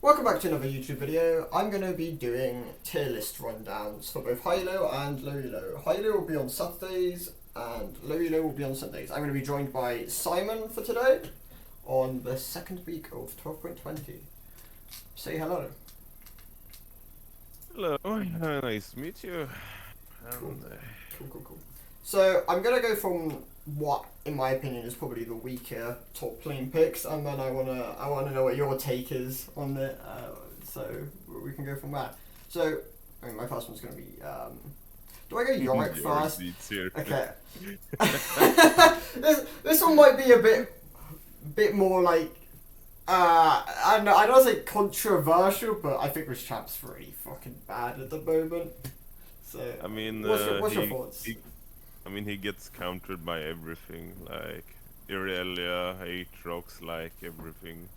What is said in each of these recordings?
Welcome back to another YouTube video. I'm going to be doing tier list rundowns for both high-low and low-low. High-low will be on Saturdays and low-low will be on Sundays. I'm going to be joined by Simon for today on the second week of 12.20. Say hello. Hello, nice to meet you. Cool. Cool. So I'm going to go from what, in my opinion, is probably the weaker top lane picks, and then I wanna know what your take is on it. So we can go from there. So I mean, my first one's gonna be. Do I go Yorick first? Okay. this one might be a bit more like. I don't want to say controversial, but I think this champ's pretty fucking bad at the moment. So I mean, what's your thoughts? He gets countered by everything, like Irelia, Aatrox, like everything.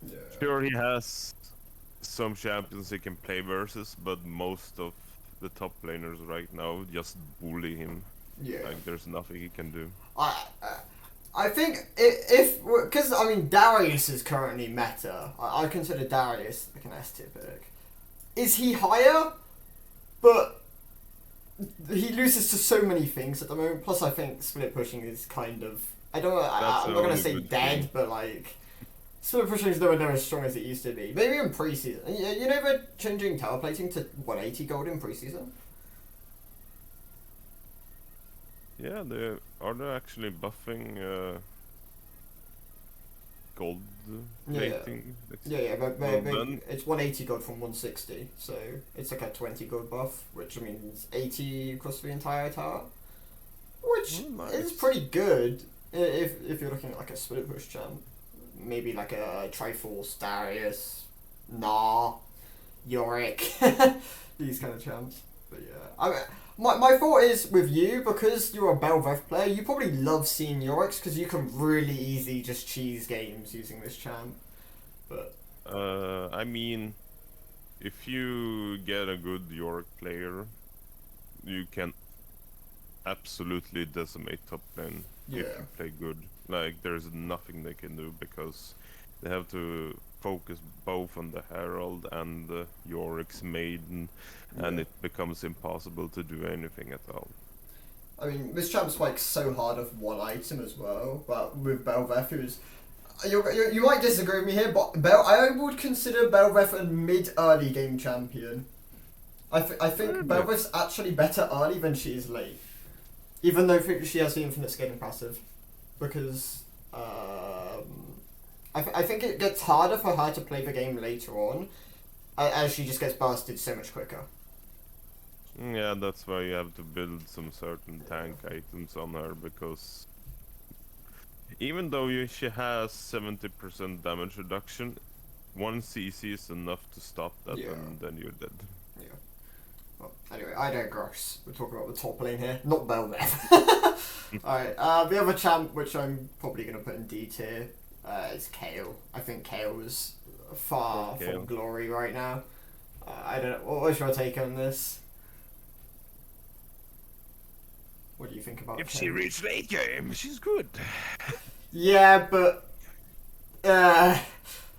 Yeah. Sure, he has some champions he can play versus, but most of the top laners right now just bully him. Yeah. Like, there's nothing he can do. I think if because I mean Darius is currently meta. I consider Darius like an S tier pick. Is he higher? But he loses to so many things at the moment. Plus, I think split pushing is kind of I'm not gonna say dead, but like split pushing is nowhere near as strong as it used to be. Maybe in preseason. You know they're changing tower plating to 180 gold in preseason. Yeah, they actually buffing gold plating. Yeah, but it's 180 gold from 160, so it's like a 20 gold buff, which means 80 across the entire tower, which is pretty good if you're looking at like a split push champ, maybe like a Triforce, Darius, Yorick, these kind of champs. But yeah, my thought is with you, because you're a Bel'Veth player, you probably love seeing Yorick because you can really easily just cheese games using this champ. But I mean, if you get a good Yorick player, you can absolutely decimate top lane if you play good. Like, there's nothing they can do because they have to focus both on the Herald and the Yorick's Maiden, and it becomes impossible to do anything at all. I mean, this champ's like so hard of one item as well, but with Bel'Veth, who's you might disagree with me here, but I would consider Bel'Veth a mid-early game champion. I think Bel'Veth's actually better early than she is late, even though she has the infinite scaling passive, because I think it gets harder for her to play the game later on, as she just gets bursted so much quicker. Yeah, that's why you have to build some certain tank items on her, because even though she has 70% damage reduction, 1 CC is enough to stop that, and then you're dead. Yeah. Well, anyway, I digress. We're talking about the top lane here, not Bel'Veth. Alright, the other champ, which I'm probably going to put in D tier, is Kayle. I think Kayle is far from glory right now. I don't know. What's your take on this? What do you think about If Kayle? she reaches late game, she's good. Yeah, but I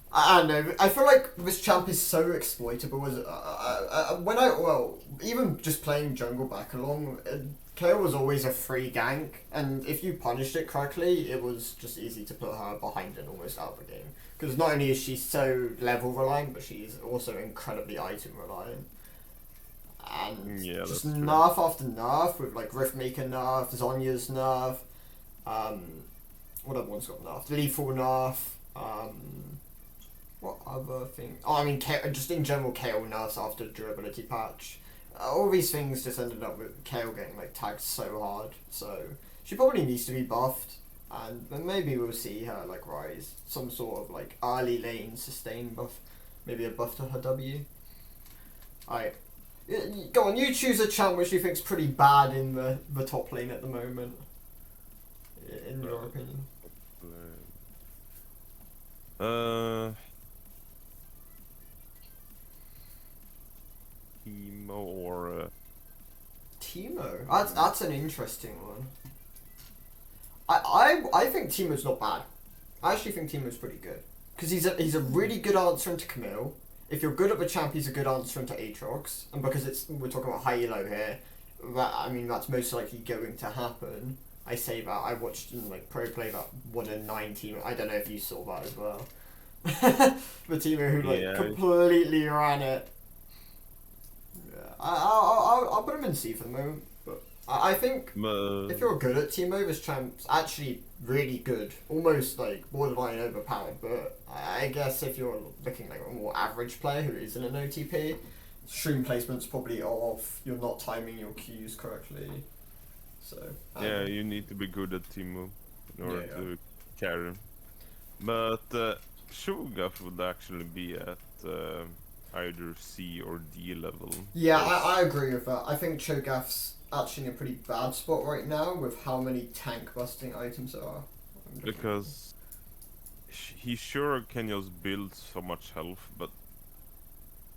don't know. I feel like this champ is so exploitable. Even just playing jungle back along, Kayle was always a free gank, and if you punished it correctly, it was just easy to put her behind and almost out of the game. Because not only is she so level reliant, but she's also incredibly item reliant. And just nerf after nerf with like Riftmaker nerf, Zhonya's nerf, what other one's got nerf? Lethal nerf, what other thing? Oh, I mean, just in general, Kayle nerfs after durability patch. All these things just ended up with Kayle getting like tagged so hard, so she probably needs to be buffed, and maybe we'll see her like rise some sort of like early lane sustain buff, maybe a buff to her W. Alright, go on, you choose a champ which you think's pretty bad in the top lane at the moment, in your opinion. Teemo or Teemo? That's an interesting one. I think Teemo's not bad. I actually think Teemo's pretty good. because he's a really good answer into Camille. If you're good at the champ, he's a good answer into Aatrox, and because we're talking about high elo here, that's most likely going to happen. I say that I watched like pro play that 1 in 9 team. I don't know if you saw that as well. The teamer who completely ran it. Yeah, I'll put him in C for the moment. But I think if you're good at Teemo, this champ's actually really good, almost like borderline overpowered. But I guess if you're looking like a more average player who isn't an OTP, stream placement's probably off. You're not timing your Qs correctly. So yeah, you need to be good at Teemo in order to carry. But Shoguff would actually be at either C or D level. Yeah, I agree with that. I think Cho'Gath's actually in a pretty bad spot right now with how many tank busting items there are. Because he sure can just build so much health, but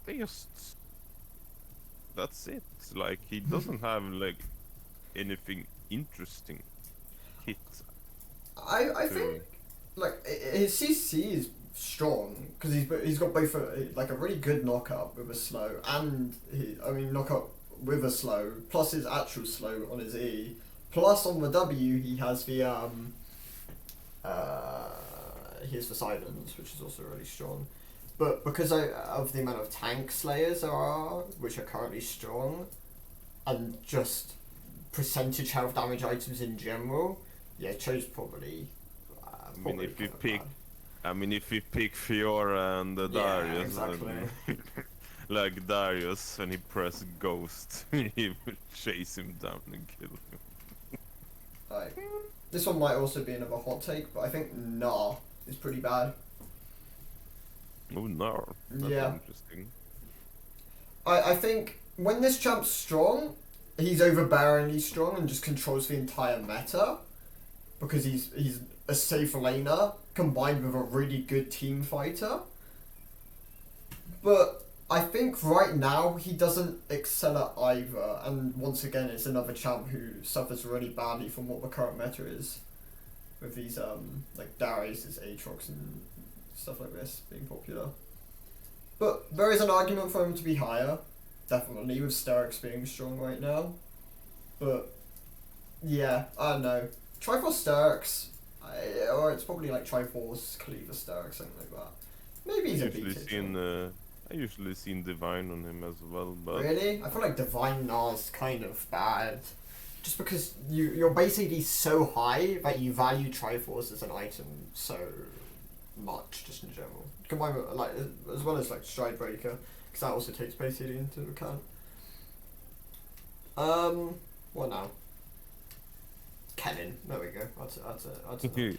they just... That's it. Like, he doesn't have like anything interesting hit. I think like his CC is strong because he's got both like a really good knockup with a slow and knockup with a slow plus his actual slow on his E plus on the W he has the silence, which is also really strong. But because of the amount of tank slayers there are, which are currently strong, and just percentage health damage items in general, yeah, Cho's probably. If you pick Fiora and Darius, exactly. like Darius, when he press Ghost, he will chase him down and kill him. Like, this one might also be another hot take, but I think Nah is pretty bad. Oh no, that's interesting. I think when this champ's strong, he's overbearingly strong and just controls the entire meta because he's a safe laner combined with a really good team fighter. But I think right now he doesn't excel at either, and once again it's another champ who suffers really badly from what the current meta is with these like Darius, Aatrox and stuff like this being popular. But there is an argument for him to be higher, definitely, with Sterix being strong right now. But yeah, I don't know. Triforce Sterix, or it's probably like Triforce Cleaver Sterix, something like that. Maybe he's I usually seen Divine on him as well, but really, I feel like Divine Nars kind of bad, just because your base AD is so high that you value Triforce as an item so much, just in general. Combined with, like, as well as like Stride Breaker, because that also takes base AD into account. What now? Kennen. There we go. That's it.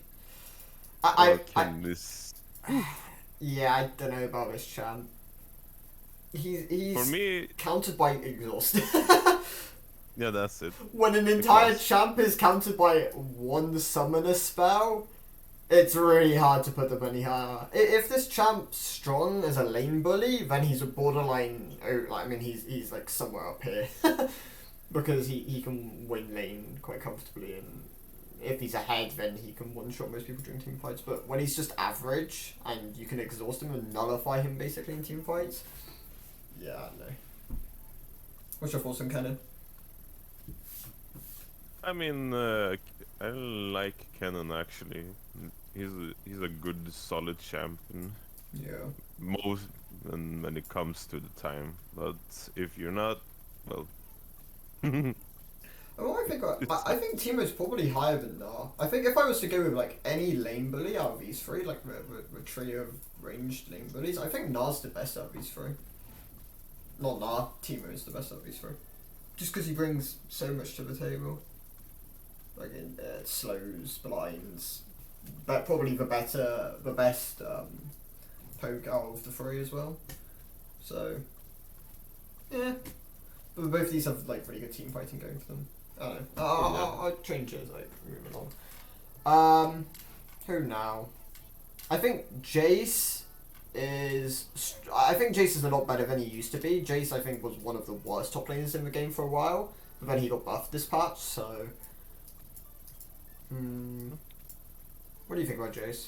Yeah, I don't know about this champ. He's for me countered by exhaust. Yeah, that's it. When an entire champ is countered by one summoner spell, it's really hard to put them any higher. If this champ's strong as a lane bully, then he's a borderline. He's like somewhere up here. Because he can win lane quite comfortably, and if he's ahead, then he can one-shot most people during team fights. But when he's just average, and you can exhaust him and nullify him basically in team fights, yeah, I don't know. What's your thoughts on Kennen? I mean, I like Kennen actually. He's a good, solid champion. Yeah. Most when it comes to the time, but if you're not, well. I think Teemo's probably higher than Nah. I think if I was to go with like any lane bully out of these three, like the trio of ranged lane bullies, I think Nah's the best out of these three. Not Nah, Teemo is the best out of these three. Just because he brings so much to the table. Like in slows, blinds, but probably the best poke out of the three as well. So yeah. But both of these have like really good team fighting going for them. I don't know. I'll change it as I move along. Who now? I think Jace is a lot better than he used to be. Jace, I think, was one of the worst top laners in the game for a while, but then he got buffed this patch. So, what do you think about Jace?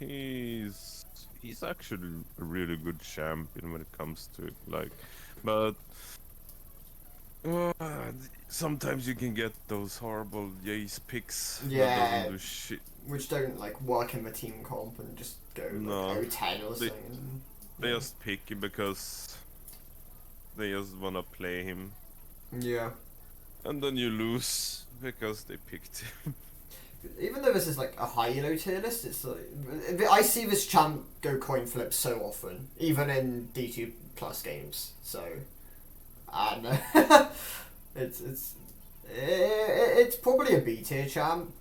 he's actually a really good champion when it comes to it. Like, but uh, sometimes you can get those horrible Jace picks that doesn't Yeah, do shit. which don't like work in the team comp and just go like No, 0-10 or they something. they Yeah. just pick him because they just wanna play him, Yeah. and then you lose because they picked him. Even though this is like a high elo tier list, it's like I see this champ go coin flip so often, even in D2 plus games. So I don't know. It's probably a B tier champ,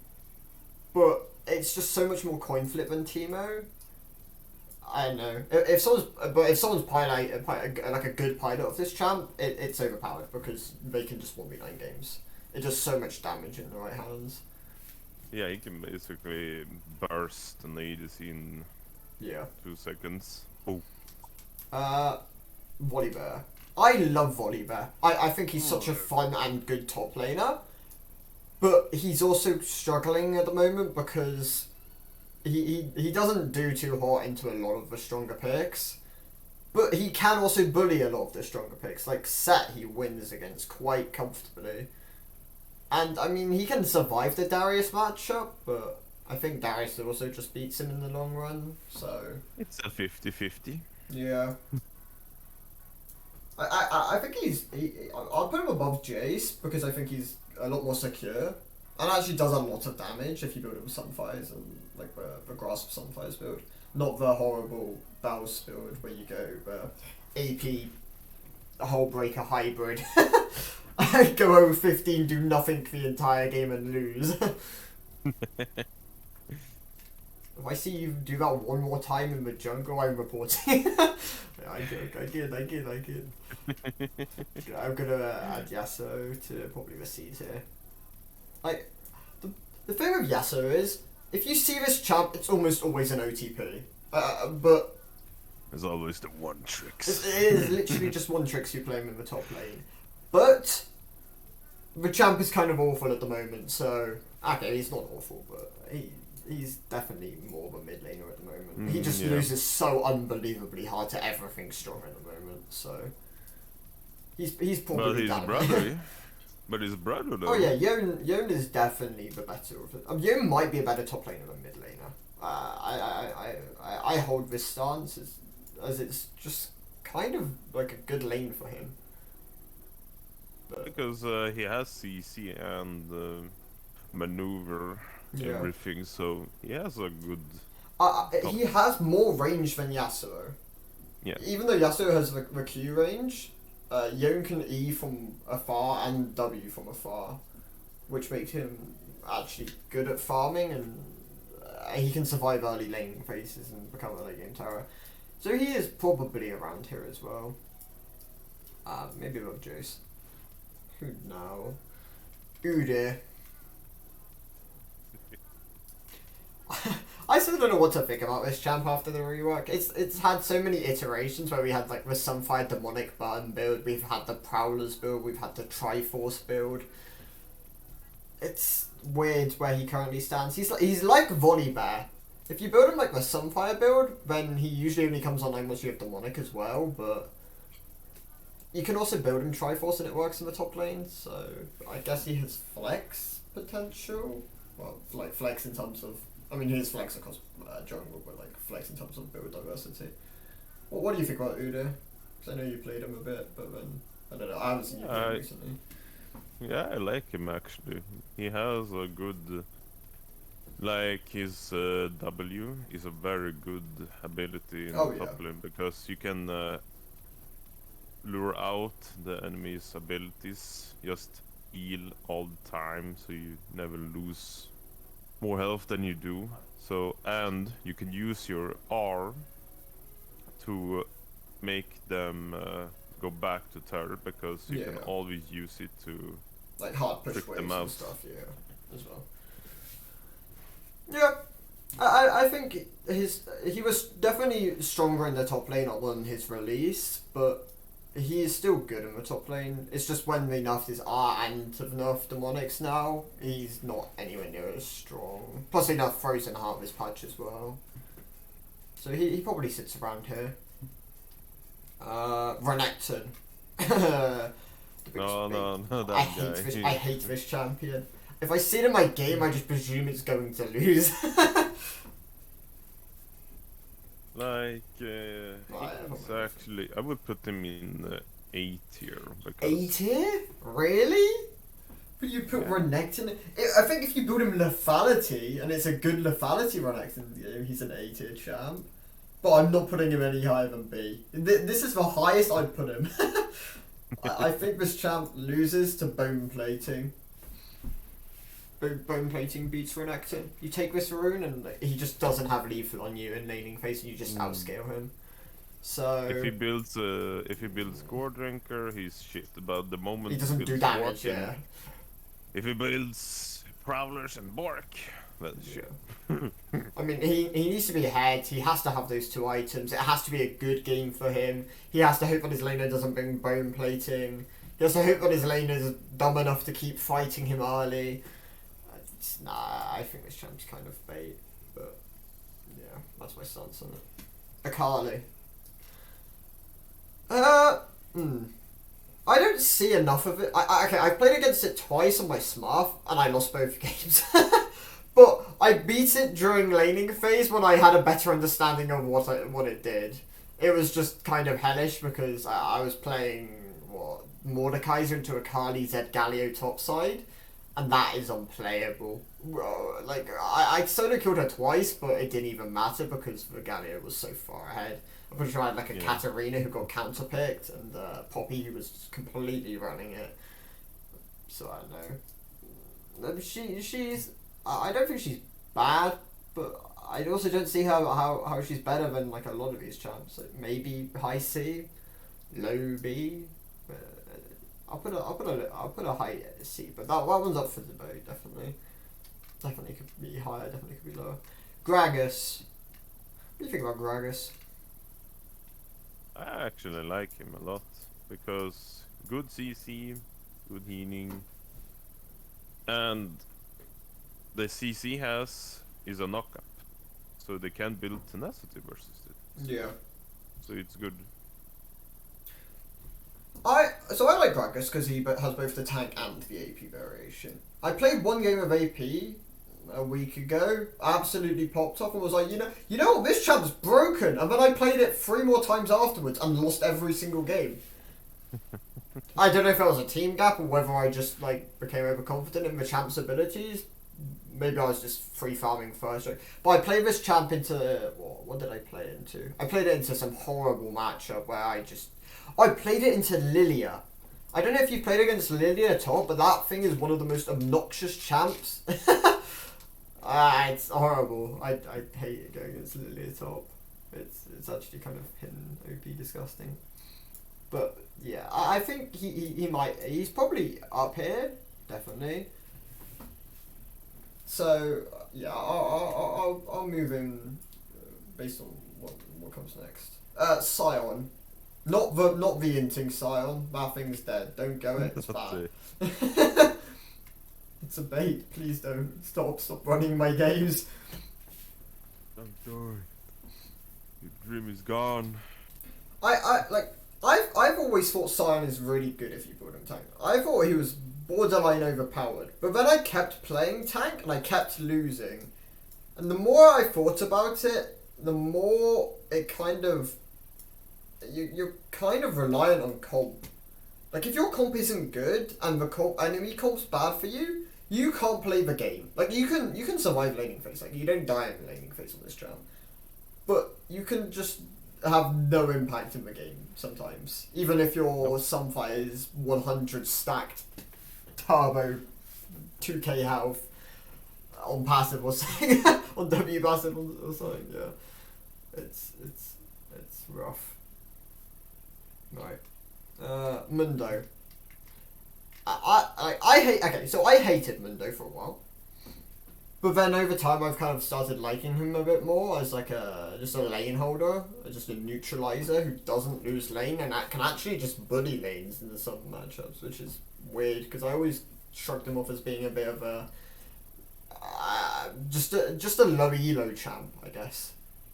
but it's just so much more coin flip than Teemo. I don't know. If someone's like a good pilot of this champ, it's overpowered because they can just 1v9 games. It does so much damage in the right hands. Yeah, he can basically burst an ADC in Yeah. 2 seconds. Oh, Volibear. I love Volibear. I think he's such a fun and good top laner, but he's also struggling at the moment because he doesn't do too hot into a lot of the stronger picks, but he can also bully a lot of the stronger picks. Like Set, he wins against quite comfortably. And I mean, he can survive the Darius matchup, but I think Darius also just beats him in the long run, so... it's a 50-50. Yeah. I think I'll put him above Jace, because I think he's a lot more secure. And actually does a lot of damage if you build him with Sunfires and, like, the Grasp Sunfires build. Not the horrible Baus build where you go the AP Hullbreaker hybrid. Go over 15, do nothing the entire game and lose. If I see you do that one more time in the jungle, I'm reporting. I kid. I'm gonna add Yasuo to probably the C tier. Like, the thing with Yasuo is, if you see this champ, it's almost always an OTP. But There's always the one tricks. it is literally just one tricks you play him in the top lane. But the champ is kind of awful at the moment, so okay, he's not awful, but he's definitely more of a mid laner at the moment. He just loses so unbelievably hard to everything strong at the moment, so he's probably. But his brother, yeah. But his brother though. Oh yeah, Yon is definitely the better of it. Yon might be a better top laner than mid laner. I hold this stance as it's just kind of like a good lane for him. But Because he has CC and maneuver everything, so he has a good. he has more range than Yasuo. Yeah. Even though Yasuo has the Q range, Yon can E from afar and W from afar, which makes him actually good at farming, and he can survive early lane phases and become a late game terror. So he is probably around here as well. Maybe above Jace. Who now? Udyr. I still don't know what to think about this champ after the rework. It's had so many iterations where we had like the Sunfire Demonic Burn build, we've had the Prowlers build, we've had the Triforce build. It's weird where he currently stands. He's like Volibear. If you build him like the Sunfire build, then he usually only comes online once you have Demonic as well, but you can also build him Triforce and it works in the top lane, so I guess he has flex potential. Well, like flex in terms of, I mean, he has flex across jungle, but like flex in terms of build diversity. What do you think about Udyr? Because I know you played him a bit, but then, I don't know, I haven't seen you play him recently. Yeah, I like him actually. He has a good, like his W is a very good ability in the top lane because you can lure out the enemy's abilities, just heal all the time, so you never lose more health than you do. So, and you can use your R to make them go back to turret because you can always use it to like hard push trick waves them and out. stuff, as well. Yeah, I think he was definitely stronger in the top lane on his release, but he is still good in the top lane. It's just when they nerfed his R and have nerfed Demonics now, he's not anywhere near as strong. Plus they nerfed Frozen Heart this patch as well. So he probably sits around here. Renekton. The biggest No, that I hate guy. this. I hate this champion. If I see it in my game, I just presume it's going to lose. Like, Right, he's actually, I would put him in A tier because A tier? Really? But you put Renekton. I think if you build him lethality and it's a good lethality Renekton, he's an A tier champ. But I'm not putting him any higher than B. This is the highest I'd put him. I think this champ loses to bone plating. Bone plating beats Renekton. You take this rune and he just doesn't have lethal on you in laning phase and you just outscale him. So if he builds Gore Drinker, he's shit. But the moment he doesn't do builds damage, Scorpion, yeah. if he builds Prowlers and Bork, that's shit. I mean, he needs to be ahead. He has to have those 2 items. It has to be a good game for him. He has to hope that his laner doesn't bring bone plating. He has to hope that his laner is dumb enough to keep fighting him early. Nah, I think this champ's kind of bait. But, yeah, that's my stance on it. Akali. I don't see enough of it. Okay, I played against it twice on my Smurf, and I lost both games. But I beat it during laning phase when I had a better understanding of what it did. It was just kind of hellish because I was playing Mordekaiser into Akali Zed Galio topside, and that is unplayable. Like I solo killed her twice, but it didn't even matter because the Galio was so far ahead. I'm pretty sure I had like a Katarina who got counterpicked, and Poppy who was completely running it. So I don't know. She's. I don't think she's bad, but I also don't see how she's better than like a lot of these champs. Like maybe high C, low B. I'll put a high C, but that one's up for debate. Definitely could be higher. Definitely could be lower. Gragas. What do you think about Gragas? I actually like him a lot because good CC, good healing, and the CC has is a knockup, so they can build tenacity versus it. Yeah. So it's good. I like Gragas because he has both the tank and the AP variation. I played one game of AP a week ago, absolutely popped up and was like, you know what, this champ's broken, and then I played it 3 more times afterwards and lost every single game. I don't know if it was a team gap or whether I just like became overconfident in the champ's abilities. Maybe I was just free farming first. But I played this champ into what did I play it into? I played it into some horrible matchup where I played it into Lilia. I don't know if you've played against Lilia top, but that thing is one of the most obnoxious champs. It's horrible. I hate going against Lilia top. It's actually kind of hidden OP disgusting. But yeah, I think he's probably up here, definitely. So yeah, I'll move in based on what comes next. Scion. Not the inting Scion. That thing's dead. Don't go it. It's bad. It's a bait. Please don't stop running my games. I'm sorry. Your dream is gone. I've always thought Scion is really good if you build him tank. I thought he was borderline overpowered, but then I kept playing tank and I kept losing. And the more I thought about it, the more it kind of you're kind of reliant on comp. Like if your comp isn't good and the enemy comp's bad for you, you can't play the game. Like you can survive laning phase. Like you don't die in laning phase on this champ, but you can just have no impact in the game sometimes. Even if your Sunfire is 100 stacked, turbo, 2k health on passive or something, on W passive or something. Yeah, it's rough. Right. Mundo. I hated Mundo for a while, but then over time I've kind of started liking him a bit more as like just a lane holder, just a neutralizer who doesn't lose lane and that can actually just bully lanes in some matchups, which is weird because I always shrugged him off as being a bit of a just a low elo champ, I guess.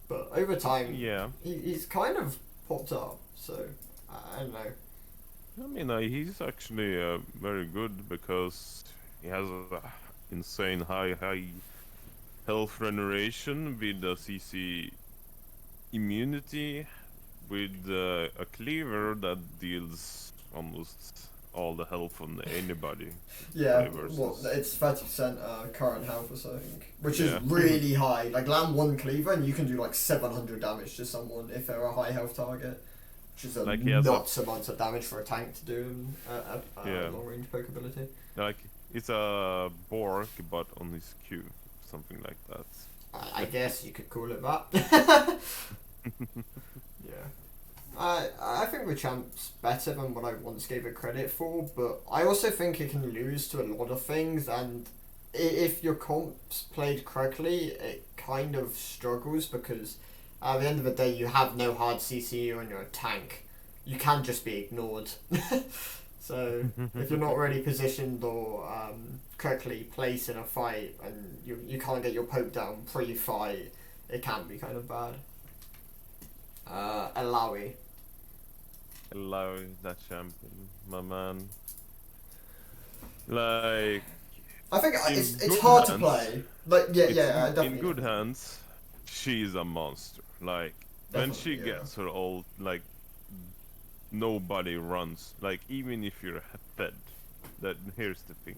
But over time, Yeah. he's kind of popped up. So I don't know. I mean, he's actually very good because he has a insane high health regeneration with the CC immunity, with a cleaver that deals almost all the health on anybody. Yeah, well, Versus. it's 30% current health or something, which is Yeah. really high. Like land one cleaver and you can do like 700 damage to someone if they're a high health target, which is a Like he has nuts amount of damage for a tank to do in yeah, long range poke ability. like it's a Bork but on his Q, something like that. I guess you could call it that. Yeah. I think the champ's better than what I once gave it credit for, but I also think it can lose to a lot of things, and if your comp's played correctly, it kind of struggles because at the end of the day, you have no hard CC on your tank. You can just be ignored. So if you're not really positioned or correctly placed in a fight, and you can't get your poke down pre-fight, it can be kind of bad. Alawi. Allow that champion, my man. Like I think in it's good hard to hands, play. Like yeah, it's yeah, in definitely. good hands. She's a monster. Like when she Definitely, yeah. gets her ult, like nobody runs. Like even if you're fed, that here's the thing.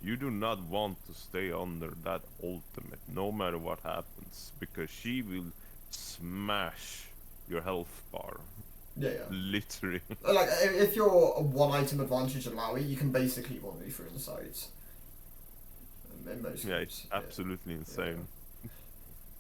You do not want to stay under that ultimate, no matter what happens, because she will smash your health bar. Yeah, yeah. Literally. Like if you're a one item advantage Alawi, you can basically 1v3 on sides. In most Yeah, games. it's absolutely insane.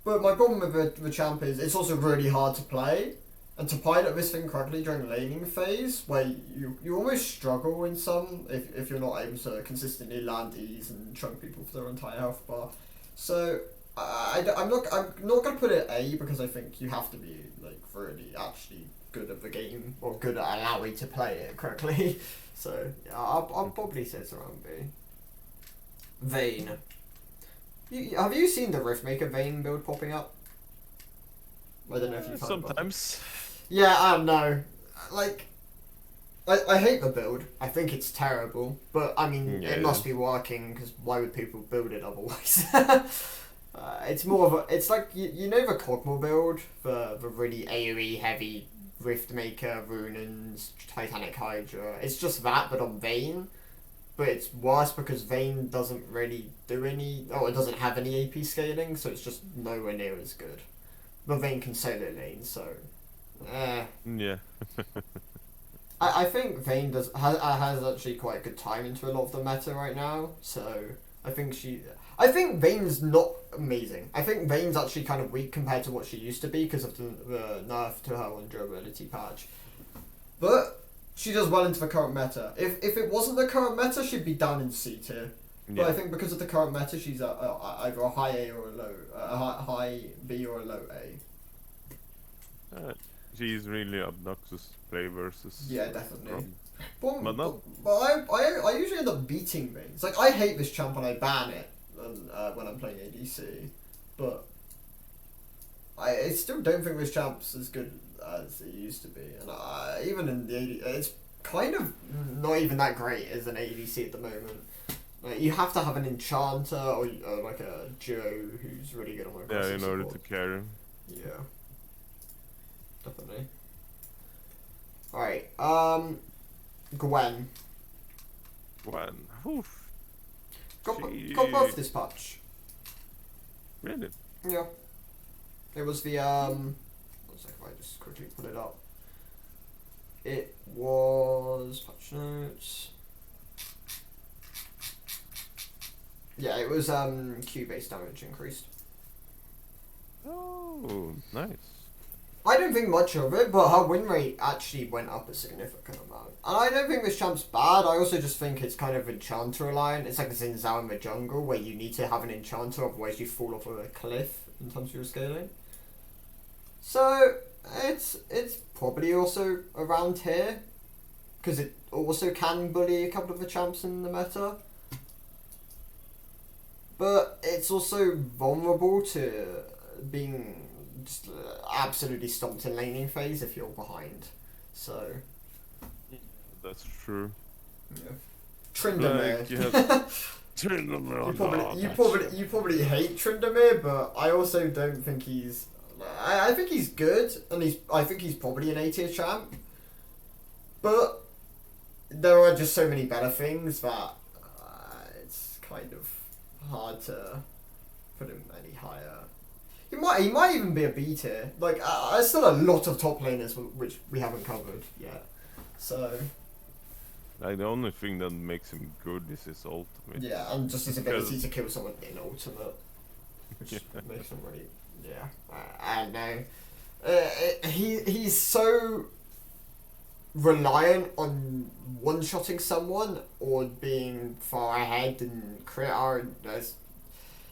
But my problem with the champ is it's also really hard to play. And to pilot this thing correctly during the laning phase, where you almost struggle in some if you're not able to consistently land E's and chunk people for their entire health bar. So I'm not gonna put it A because I think you have to be like really actually good at the game or good at allowing to play it correctly. So yeah, I'll probably say it's around B. Vayne. Have you seen the Riftmaker Vayne build popping up? I don't know if you've heard about it. Sometimes. Yeah, I don't know. Like, I hate the build. I think it's terrible. But, I mean, Yeah. it must be working, because why would people build it otherwise? It's more of a... It's like, you know the Cogmore build? The really AoE heavy Riftmaker, Runans, Titanic Hydra. It's just that, but on Vayne. But it's worse because Vayne doesn't really do any... Oh, it doesn't have any AP scaling, so it's just nowhere near as good. But Vayne can solo lane, so... Yeah. I think Vayne has actually quite good time into a lot of the meta right now, so I think Vayne's not amazing. I think Vayne's actually kind of weak compared to what she used to be because of the nerf to her on durability patch. But she does well into the current meta. If it wasn't the current meta, she'd be down in C tier. But Yeah. I think because of the current meta, she's either a high A or a low, high B or a low A. She's really obnoxious to play versus. Yeah, definitely. But not. But I usually end up beating Vayne. Like, I hate this champ and I ban it when I'm playing ADC. But I still don't think this champ's as good as it used to be. And even in the ADC, it's kind of not even that great as an ADC at the moment. Like, you have to have an enchanter or like a duo who's really good on my Yeah, in order to carry. Yeah. Definitely. Alright, Gwen. Gwen. Oof. Got both this patch. Really? Yeah. It was the, one second, if I just quickly put it up. It was, patch notes. Yeah, it was, Q-based damage increased. Oh, nice. I don't think much of it, but her win rate actually went up a significant amount. And I don't think this champ's bad, I also just think it's kind of enchanter reliant. It's like a Xin Zhao in the jungle, where you need to have an enchanter, otherwise you fall off of a cliff in terms of your scaling. So, it's probably also around here, because it also can bully a couple of the champs in the meta. But it's also vulnerable to being just absolutely stomped in laning phase if you're behind. So That's true. yeah. Tryndamere. Like, You probably hate Tryndamere, but I also don't think he's. I think he's good, and I think he's probably an A-tier champ. But there are just so many better things that it's kind of hard to put him any higher. He might even be a B tier. Like there's still a lot of top laners which we haven't covered yet. So like, the only thing that makes him good is his ultimate. yeah, and just his ability to kill someone in ultimate, which makes him really I don't know. He's so reliant on one-shotting someone or being far ahead in crit.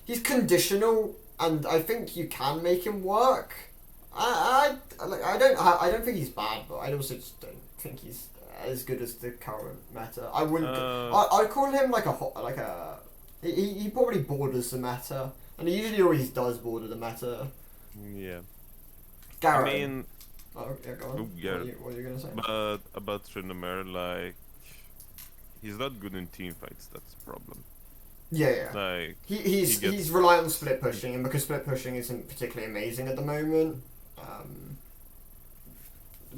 He's conditional, and I think you can make him work. I don't think he's bad, but I also just don't think he's as good as the current meta. I wouldn't. I'd call him he probably borders the meta, and he usually always does border the meta. Yeah. Garen. I mean, oh yeah, go on. Oh, yeah. What are you gonna say? but about Tryndamere, like, he's not good in team fights. That's the problem. Yeah. Like, he's reliant on split pushing, and because split pushing isn't particularly amazing at the moment,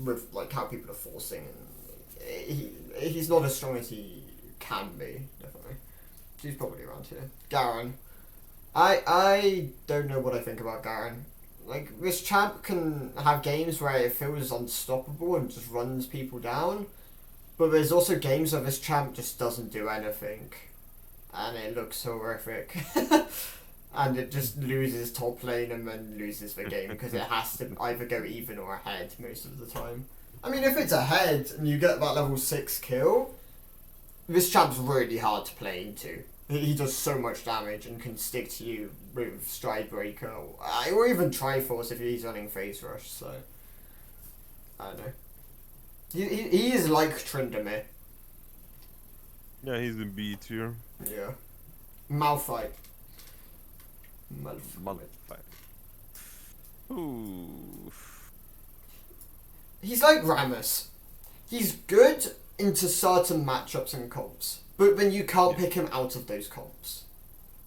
with like how people are forcing, and he's not as strong as he can be. Definitely, he's probably around here. Garen, I don't know what I think about Garen. Like, this champ can have games where it feels unstoppable and just runs people down, but there's also games where this champ just doesn't do anything, and it looks horrific. And it just loses top lane and then loses the game because it has to either go even or ahead most of the time. I mean, if it's ahead and you get that level 6 kill, this champ's really hard to play into. He does so much damage and can stick to you with Stride Breaker or even Triforce if he's running Phase Rush, so I don't know. He is like Tryndamere. yeah, he's in B tier. Yeah. Malphite. Ooh. He's like Rammus. He's good into certain matchups and comps, but then you can't pick him out of those comps,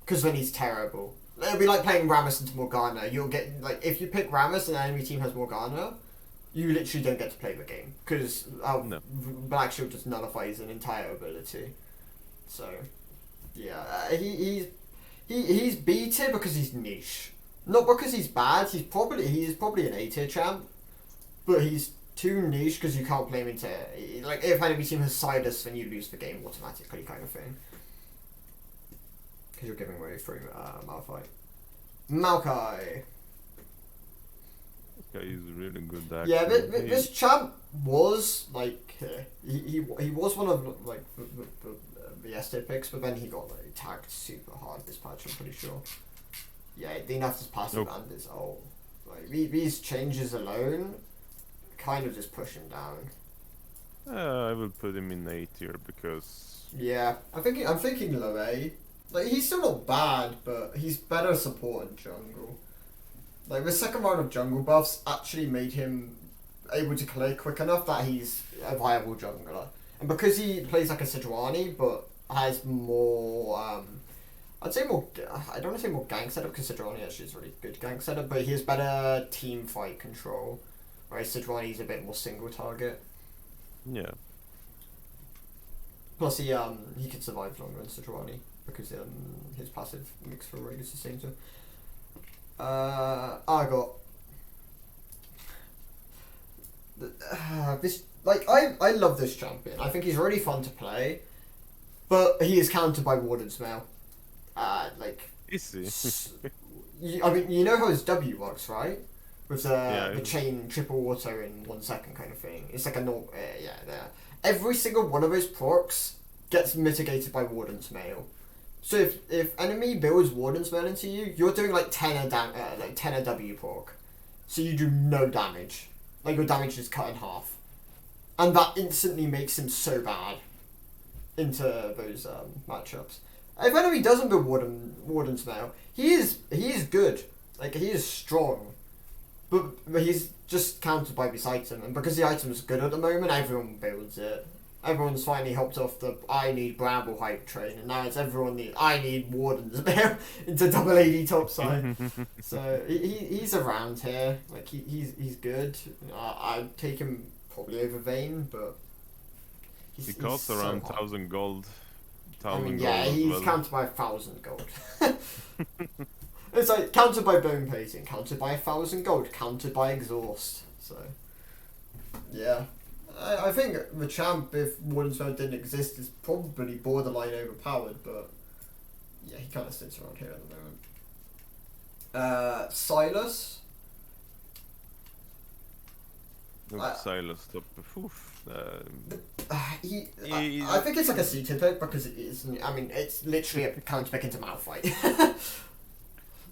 because then he's terrible. It'll be like playing Rammus into Morgana. You'll get, like, if you pick Rammus and the enemy team has Morgana, you literally don't get to play the game, because Black Shield just nullifies an entire ability. So, yeah, he's B tier because he's niche, not because he's bad. He is probably an A tier champ, but he's too niche because you can't play him into, like, if enemy team has Sidus, then you lose the game automatically, kind of thing. Because you're giving away free Malphite. Maokai. Okay, he's really good. Actually. Yeah, this champ was like he was one of like the S tier picks, but then he got like tagged super hard this patch. I'm pretty sure. Yeah, Dina's passive and his ult. Like these changes alone, kind of just push him down. I will put him in A tier because. Yeah, I'm thinking low A. Like, he's still not bad, but he's better support in jungle. Like, the second round of jungle buffs actually made him able to clear quick enough that he's a viable jungler. And because he plays like a Sejuani, but has more, I'd say more, I don't want to say more gank setup, because Sejuani actually is really good gank setup, but he has better team fight control, whereas Sejuani's a bit more single target. Yeah. Plus he can survive longer than Sejuani, because his passive makes for a really good sustain to. I got this. Like, I love this champion. I think he's really fun to play, but he is countered by Warden's Mail. Like, Is he? I mean, you know how his W works, right? With the Yeah. chain triple auto in 1 second kind of thing. It's like a normal, there. Every single one of his procs gets mitigated by Warden's Mail. So if enemy builds Warden's Mail into you, you're doing like 10 a W proc. So you do no damage. Like, your damage is cut in half. And that instantly makes him so bad into those matchups. If enemy doesn't build Warden's Mail, he is good. Like, he is strong. But he's just countered by this item, and because the item's good at the moment, everyone builds it. Everyone's finally hopped off the I need Bramble hype train, and now it's everyone need I need Wardens into double AD topside. So he's around here. Like he's good. I'd take him probably over Vayne, but he costs around 1,000 gold. I mean, yeah, he's countered by 1,000 gold. It's like countered by bone plating, countered by 1,000 gold, countered by exhaust. So yeah. I think the champ, if Wardensfeld didn't exist, is probably borderline overpowered, but yeah, he kind of sits around here at the moment. Silas. Silas, top. I think it's like a C-tier pick because it is. I mean, it's literally a counter pick into Malphite.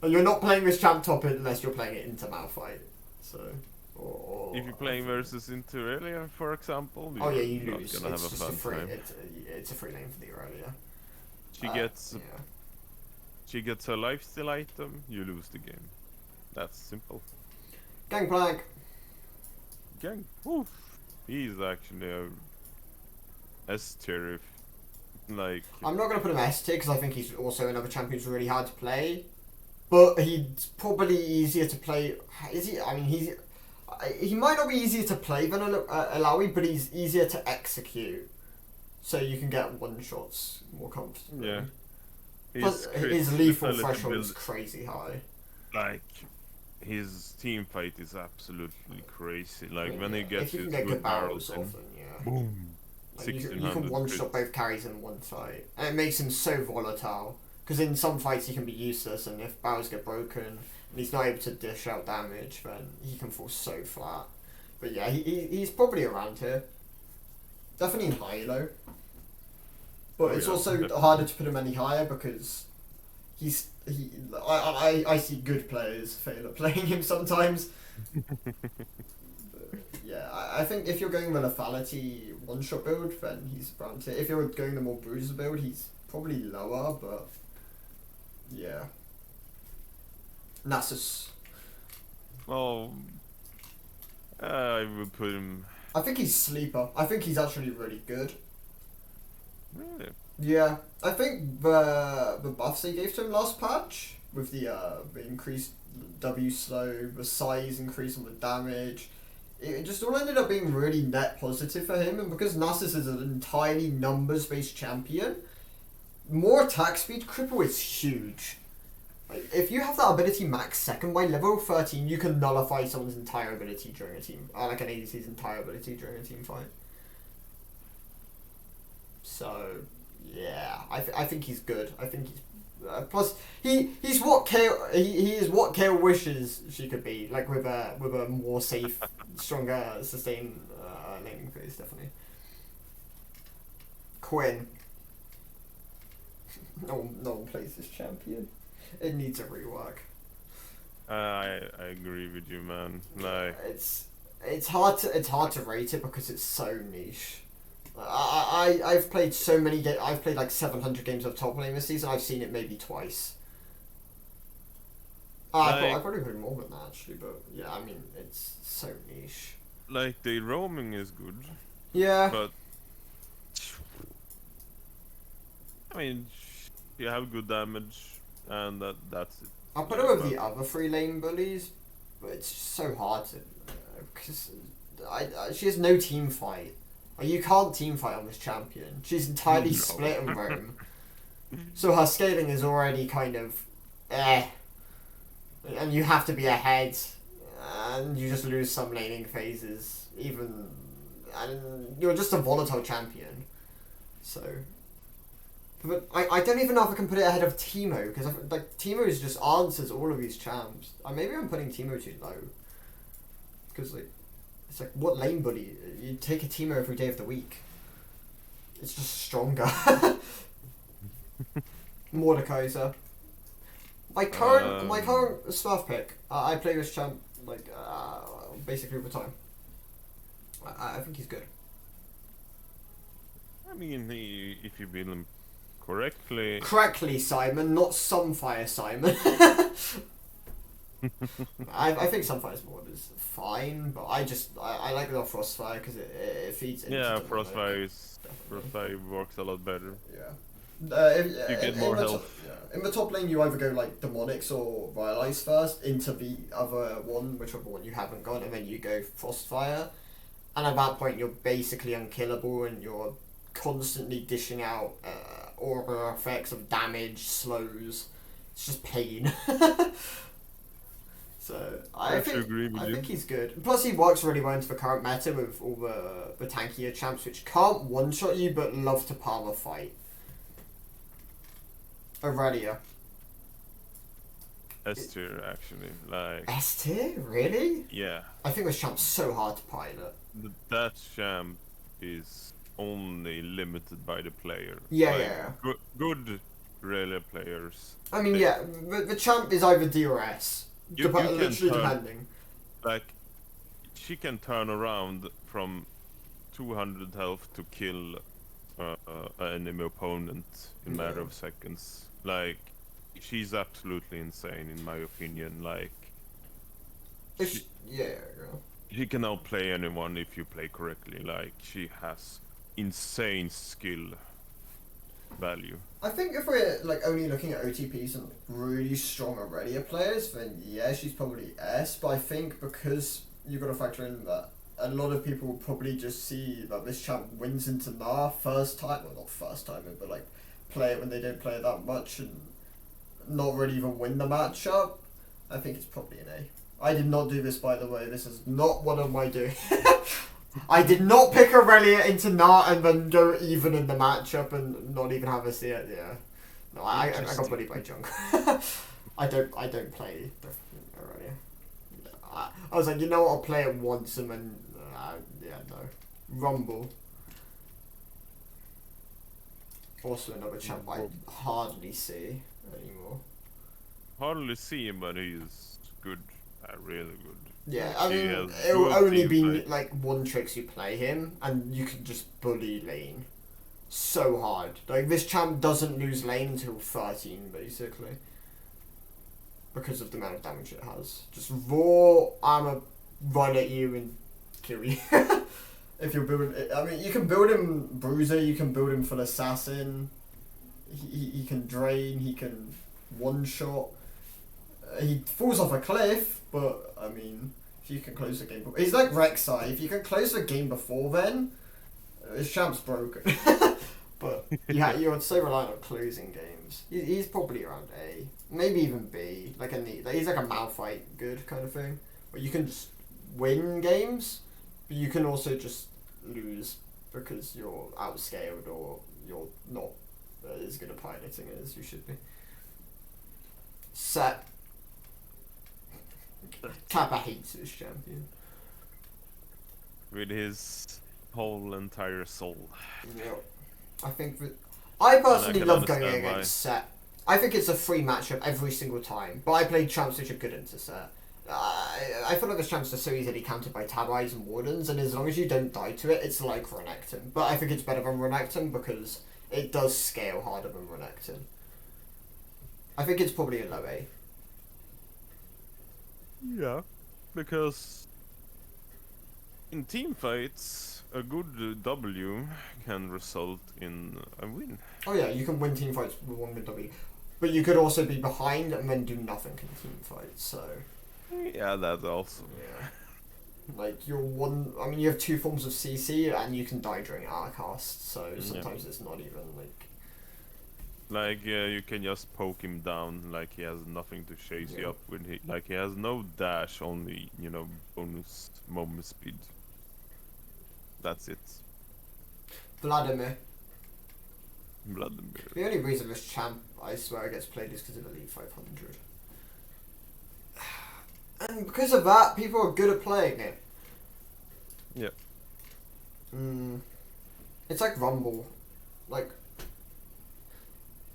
But you're not playing this champ top unless you're playing it into Malphite. So. If you're playing versus into Aurelia, for example, oh yeah, you not lose. gonna have a just fun a free. time. It's a free lane for the Aurelia. She gets her lifesteal item. You lose the game. That's simple. Gangplank. Oof. He's actually a S tier. Like I'm not gonna put him S tier because I think he's also another champion who's really hard to play. But he's probably easier to play. Is he? I mean, he might not be easier to play than Alawi, but he's easier to execute. So you can get one shots more comfortably. Yeah. Plus, his lethal threshold is crazy high. Like, his team fight is absolutely crazy. Like, when he gets if you his can get good barrels barrels often, yeah. boom. Like you can one shot both carries in one fight, and it makes him so volatile. Because in some fights he can be useless, and if barrels get broken and he's not able to dish out damage, then he can fall so flat. But yeah, he's probably around here. Definitely in high though. But it's also definitely harder to put him any higher because I see good players fail at playing him sometimes. Yeah, I think if you're going the lethality one-shot build, then he's around here. If you're going the more bruiser build, he's probably lower, but yeah. Nasus. Oh, I would put him. I think he's sleeper. I think he's actually really good. Really? Yeah, I think the buffs they gave to him last patch with the increased W slow, the size increase on the damage, it just all ended up being really net positive for him. And because Nasus is an entirely numbers based champion, more attack speed cripple is huge. Like, if you have that ability max second by level 13, you can nullify someone's entire ability during a team, like an ADC's entire ability during a team fight. So yeah, I think he's good. I think he's plus he's what Kale he is what Kale wishes she could be, like with a more safe, stronger, sustained laning phase, definitely. Quinn. No one plays this champion. It needs a rework. I agree with you, man. Like it's hard to rate it because it's so niche. I've played so many games. I've played like 700 games of top lane this season. I've seen it maybe twice. I probably played more than that actually, but yeah, I mean it's so niche. Like the roaming is good. Yeah. But I mean, you have good damage, and that's it. I'll put her with the other 3 lane bullies, but it's just so hard to because she has no team fight. You can't team fight on this champion. She's entirely split and roam. So her scaling is already kind of and you have to be ahead, and you just lose some laning phases. And you're just a volatile champion. So, but I don't even know if I can put it ahead of Teemo because like Teemo just answers all of these champs. Maybe I'm putting Teemo too low because like. It's like, what lane bully? You take a Teemo every day of the week. It's just stronger. Mordekaiser. My current Smurf pick. I play this champ like basically all the time. I think he's good. I mean, if you build him correctly. Correctly, Simon, not Sunfire Simon. I think Sunfire's mod is fine, but I like the Frostfire because it feeds into Yeah, demonic. Definitely. Frostfire works a lot better. Yeah. You get more health. In the top lane, you either go like Demonics or Rylai's first into the other one, whichever one you haven't got, and then you go Frostfire. And at that point, you're basically unkillable, and you're constantly dishing out aura effects of damage, slows. It's just pain. So I think he's good. Plus, he works really well into the current meta with all the tankier champs, which can't one shot you but love to palm a fight. Aurelia. S tier actually, like S tier, really? yeah. I think this champ's so hard to pilot. That champ is only limited by the player. Yeah, like, yeah. Good Aurelia players. I mean, yeah, the champ is either D or S. Literally depending. Like, she can turn around from 200 health to kill an enemy opponent in a matter of seconds. Like, she's absolutely insane in my opinion. Like, she can outplay anyone if you play correctly. Like, she has insane skill value. I think if we're like only looking at OTPs and really strong Aurelia players, then yeah, she's probably S. But I think because you've got to factor in that a lot of people will probably just see that this champ wins into Gnar first time, well not first time, but like play it when they don't play it that much and not really even win the matchup. I think it's probably an A. I did not do this, by the way. This is not one of my doing. I did not pick Aurelia into Gnar and then go even in the matchup and not even have a see it. Yeah, no, I got bullied by Junk. I don't play Aurelia. I was like, you know what? I'll play it once and then yeah, no. Rumble. Also another champ I hardly see anymore. Hardly see him, but he's good. Really good. Yeah, I mean, it will only be like one tricks you play him, and you can just bully lane so hard. Like, this champ doesn't lose lane until 13, basically. Because of the amount of damage it has. Just raw armor run at you and kill you. If you're building... I mean, you can build him Bruiser, you can build him full Assassin. He can drain, he can one-shot. He falls off a cliff, but, I mean, if you can close the game... He's like Rek'Sai. If you can close the game before then, his champ's broken. But yeah, you're so reliant on closing games. He's probably around A. Maybe even B. Like he's like a Malphite good kind of thing. Where you can just win games, but you can also just lose because you're outscaled or you're not as good at piloting as you should be. Set. Kappa hates this champion. With his whole entire soul. Yeah. I think that I personally love going against Set. I think it's a free matchup every single time, but I play champs which are good into Set. I feel like the champs are so easily countered by Tabais and Wardens, and as long as you don't die to it, it's like Renekton. But I think it's better than Renekton because it does scale harder than Renekton. I think it's probably a low A. Yeah, because in team fights, a good W can result in a win. Oh yeah, you can win team fights with one good W. But you could also be behind and then do nothing in team fights, so... Yeah, that also. Yeah. Like, you have two forms of CC and you can die during our cast, so sometimes it's not even, like... Like, you can just poke him down, like he has nothing to chase you up with. He has no dash, only, bonus moment speed. That's it. Vladimir. Vladimir. The only reason this champ, I swear, gets played is because of Elite 500. And because of that, people are good at playing it. Yeah. It's like Rumble. Like,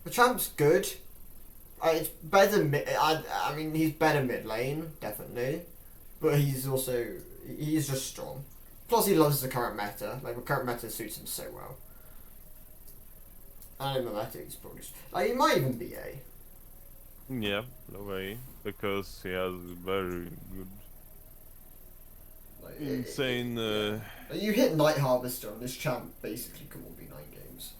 the champ's good. It's better mid. I mean, he's better mid lane, definitely. But he's just strong. Plus, he loves the current meta. Like, the current meta suits him so well. And in the meta, he's probably... Like, he might even be A. Yeah, no way, because he has very good, Like, insane. yeah. Like, you hit Night Harvester on this champ, basically could all be 9 games.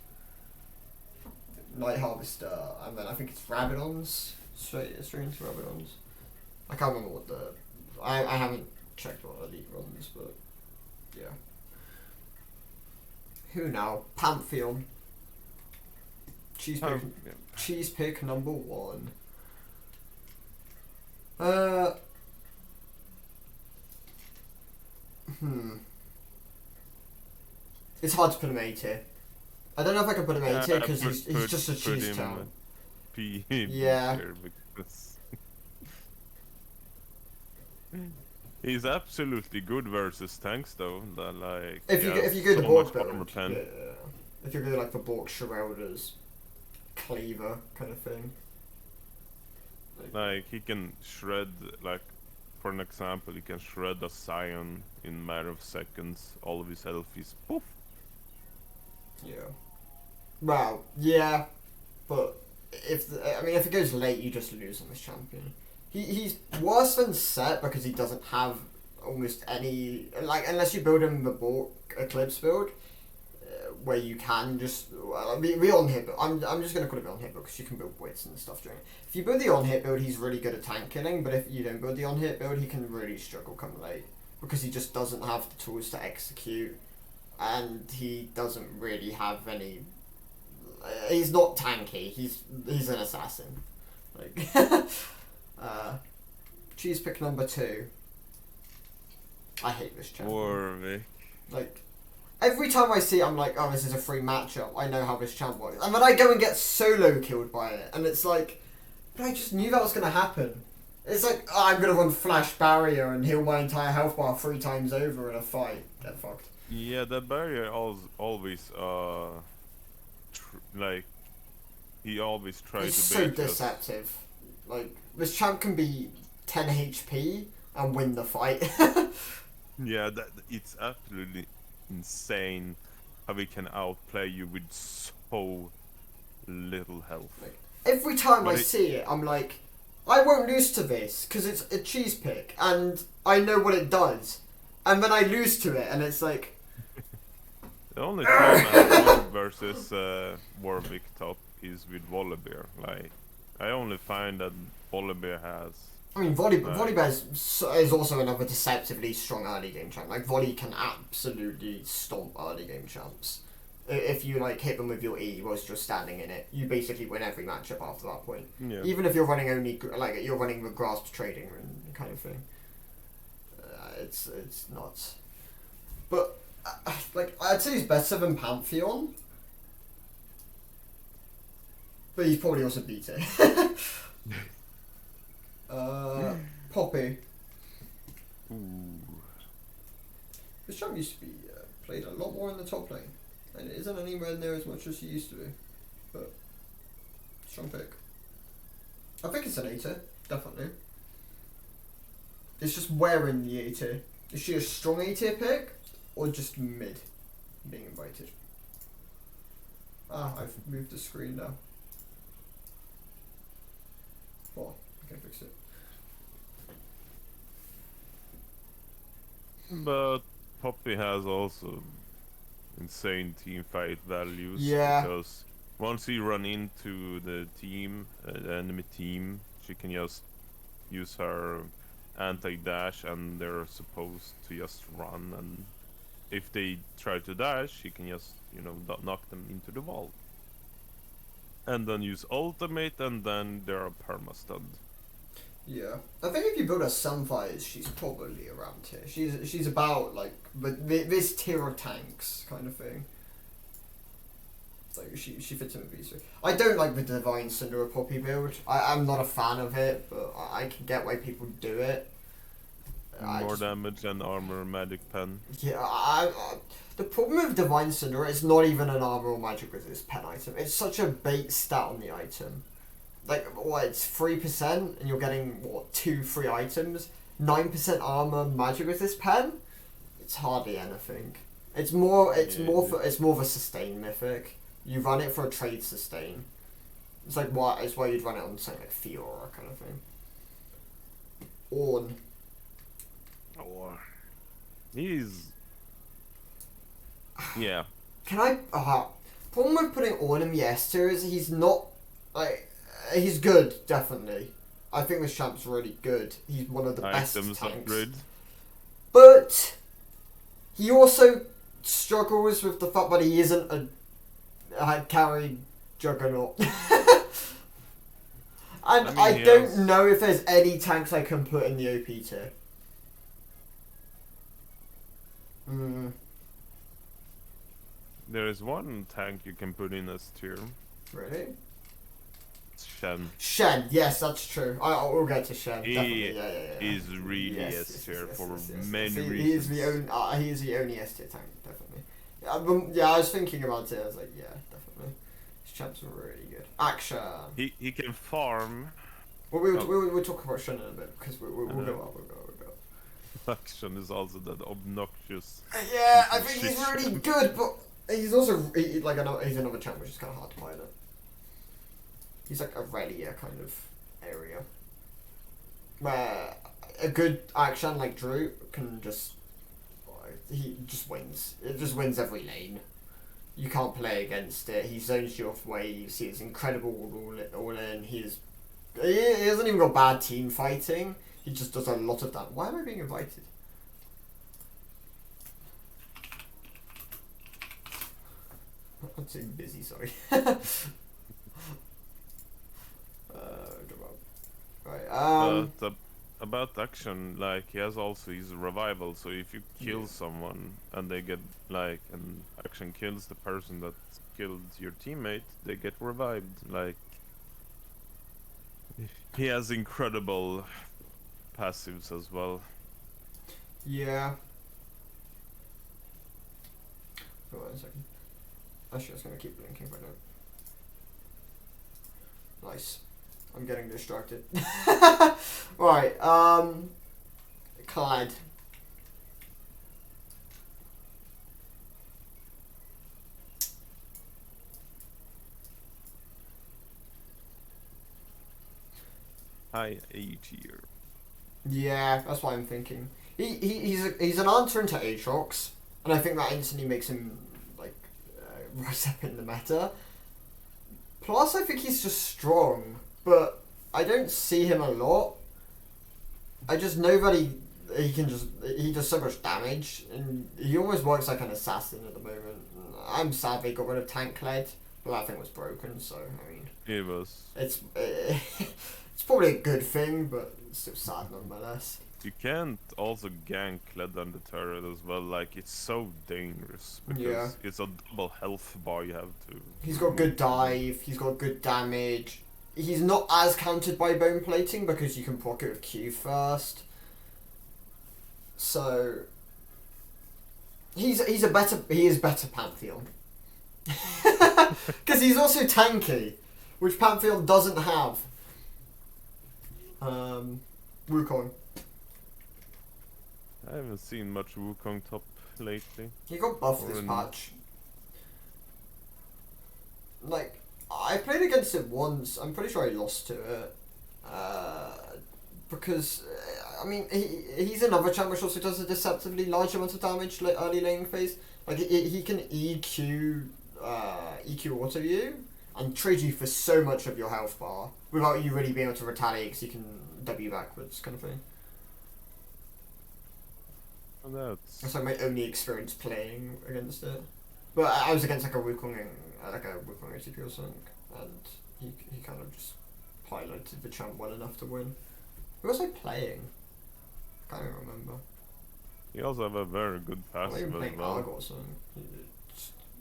Night Harvester, and then I think it's Rabidons, straight into Rabidons. I can't remember what the... I haven't checked what Elite runs, but yeah. Who now? Pantheon. Cheese pick, Yeah. cheese pick number 1. It's hard to put him A tier. I don't know if I can put him A tier because he's just a cheese town. P. Yeah. Because he's absolutely good versus tanks though. That like If you go so the Bork much armor build, pen. yeah. If you go like the Bork Shrouders, Cleaver kind of thing. Like he can shred, like for an example, he can shred a Scion in a matter of seconds. All of his health is poof. Yeah. Well, yeah, but if it goes late, you just lose on this champion. He's worse than Set because he doesn't have almost any, like, unless you build him the Bork Eclipse build, where you can just be on hit. I'm just gonna call it on hit because you can build wits and stuff during it. If you build the on hit build, he's really good at tank killing. But if you don't build the on hit build, he can really struggle come late because he just doesn't have the tools to execute, and he doesn't really have any. He's not tanky. He's an assassin. Like, cheese pick number 2. I hate this champion. Warwick. Like, every time I see it, I'm like, oh, this is a free matchup. I know how this champ works. And then I go and get solo killed by it. And it's like, but I just knew that was going to happen. It's like, oh, I'm going to run Flash Barrier and heal my entire health bar 3 times over in a fight. Get fucked. Yeah, that barrier always like he always tries He's to so bait us. deceptive. Like, this champ can be 10 HP and win the fight. Yeah, it's absolutely insane how he can outplay you with so little health. Like, every time But I see it, I'm like, I won't lose to this because it's a cheese pick and I know what it does. And then I lose to it and it's like... The only time I won versus Warwick top is with Volibear. Like, I only find that Volibear has... I mean, Volibear is also another deceptively strong early game champ. Like, Volley can absolutely stomp early game champs. If you, like, hit them with your E whilst you're standing in it, you basically win every matchup after that point. Yeah. Even if you're running you're running the grasp trading kind of thing. It's nuts. But, like, I'd say he's better than Pantheon. But he's probably also beat it. Poppy. Ooh. This champ used to be played a lot more in the top lane. And it isn't anywhere near as much as he used to be. But, strong pick. I think it's an A tier, definitely. It's just where in the A tier. Is she a strong A tier pick? Or just mid? Being invited. Ah, I've moved the screen now. Oh, I can fix it. But Poppy has also insane team fight values. Yeah. Because once you run into the team, the enemy team, she can just use her anti-dash and they're supposed to just run, and if they try to dash, she can just, you know, knock them into the wall. And then use ultimate and then they're perma-stunned. Yeah, I think if you build her Sunfires, she's probably around here. She's about like this tier of tanks kind of thing. Like she fits in with these three. I don't like the Divine Cinder Poppy build. I'm not a fan of it, but I can get why people do it. More damage and armor, magic pen. Yeah, the problem with Divine Cinder, it's not even an armor or magic resist pen item. It's such a bait stat on the item. Like, what, it's 3% and you're getting, what, 2 free items? 9% armor, magic resist pen? It's hardly anything. It's more of a sustain mythic. You run it for a trade sustain. It's like why it's why you'd run it on something like Fiora kind of thing. Ornn. Or he's yeah. Can I? Problem with putting Ornn in the S tier is he's not like he's good definitely. I think this champ's really good. He's one of the best Items tanks. upgrade. But he also struggles with the fact that he isn't a carry juggernaut. And I don't know if there's any tanks I can put in the OP tier. There is one tank you can put in S tier. Really? It's Shen. Shen, yes, that's true. We'll get to Shen. Definitely, yeah. Is really S tier for many See, reasons. He is the only S tier tank, definitely. I was thinking about it. I was like, yeah, definitely. This champ's really good. Action. He can farm. Well, we'll talk about Shen in a bit because we'll go up. We'll go. Action is also that obnoxious. Yeah, I think he's really good, but he's also he's another champ which is kind of hard to pilot. He's like a Relia kind of area where a good action like Drew can he just wins. It just wins every lane. You can't play against it. He zones you off waves. He's incredible all in. He hasn't even got bad team fighting. He just does a lot of that. Why am I being invited? I'm too busy, sorry. Right. About action, like he has also his revival. So if you kill someone and they get and action kills the person that killed your teammate, they get revived. Like he has incredible passives as well. Yeah. Hold on a second. Actually, I was gonna keep blinking, but no. Nice. I'm getting distracted. Right, Clad. High A tier. Yeah, that's what I'm thinking. He's an answer into Aatrox, and I think that instantly makes him rise up in the meta. Plus, I think he's just strong, but I don't see him a lot. I just know that he does so much damage, and he almost works like an assassin at the moment. I'm sad they got rid of Tanklet, but that thing was broken, so I mean, It was. it's probably a good thing, but it's still sad nonetheless. You can't also gank Led on the turret as well. Like it's so dangerous because it's a double health bar you have to. He's got good dive. He's got good damage. He's not as countered by bone plating because you can proc it with Q first. So he is better Pantheon. Because he's also tanky, which Pantheon doesn't have. Wukong. I haven't seen much Wukong top lately. He got buffed this patch. Like, I played against it once. I'm pretty sure I lost to it. Because, I mean, he's another champ which also does a deceptively large amount of damage like early lane phase. Like, he can EQ auto you and trade you for so much of your health bar without you really being able to retaliate because you can W backwards kind of thing. That's like my only experience playing against it. But I was against like a Wukong ATP or something, and he kind of just piloted the champ well enough to win. Who was I playing? Can't even remember. He also have a very good passive Even as playing well. Argo or something.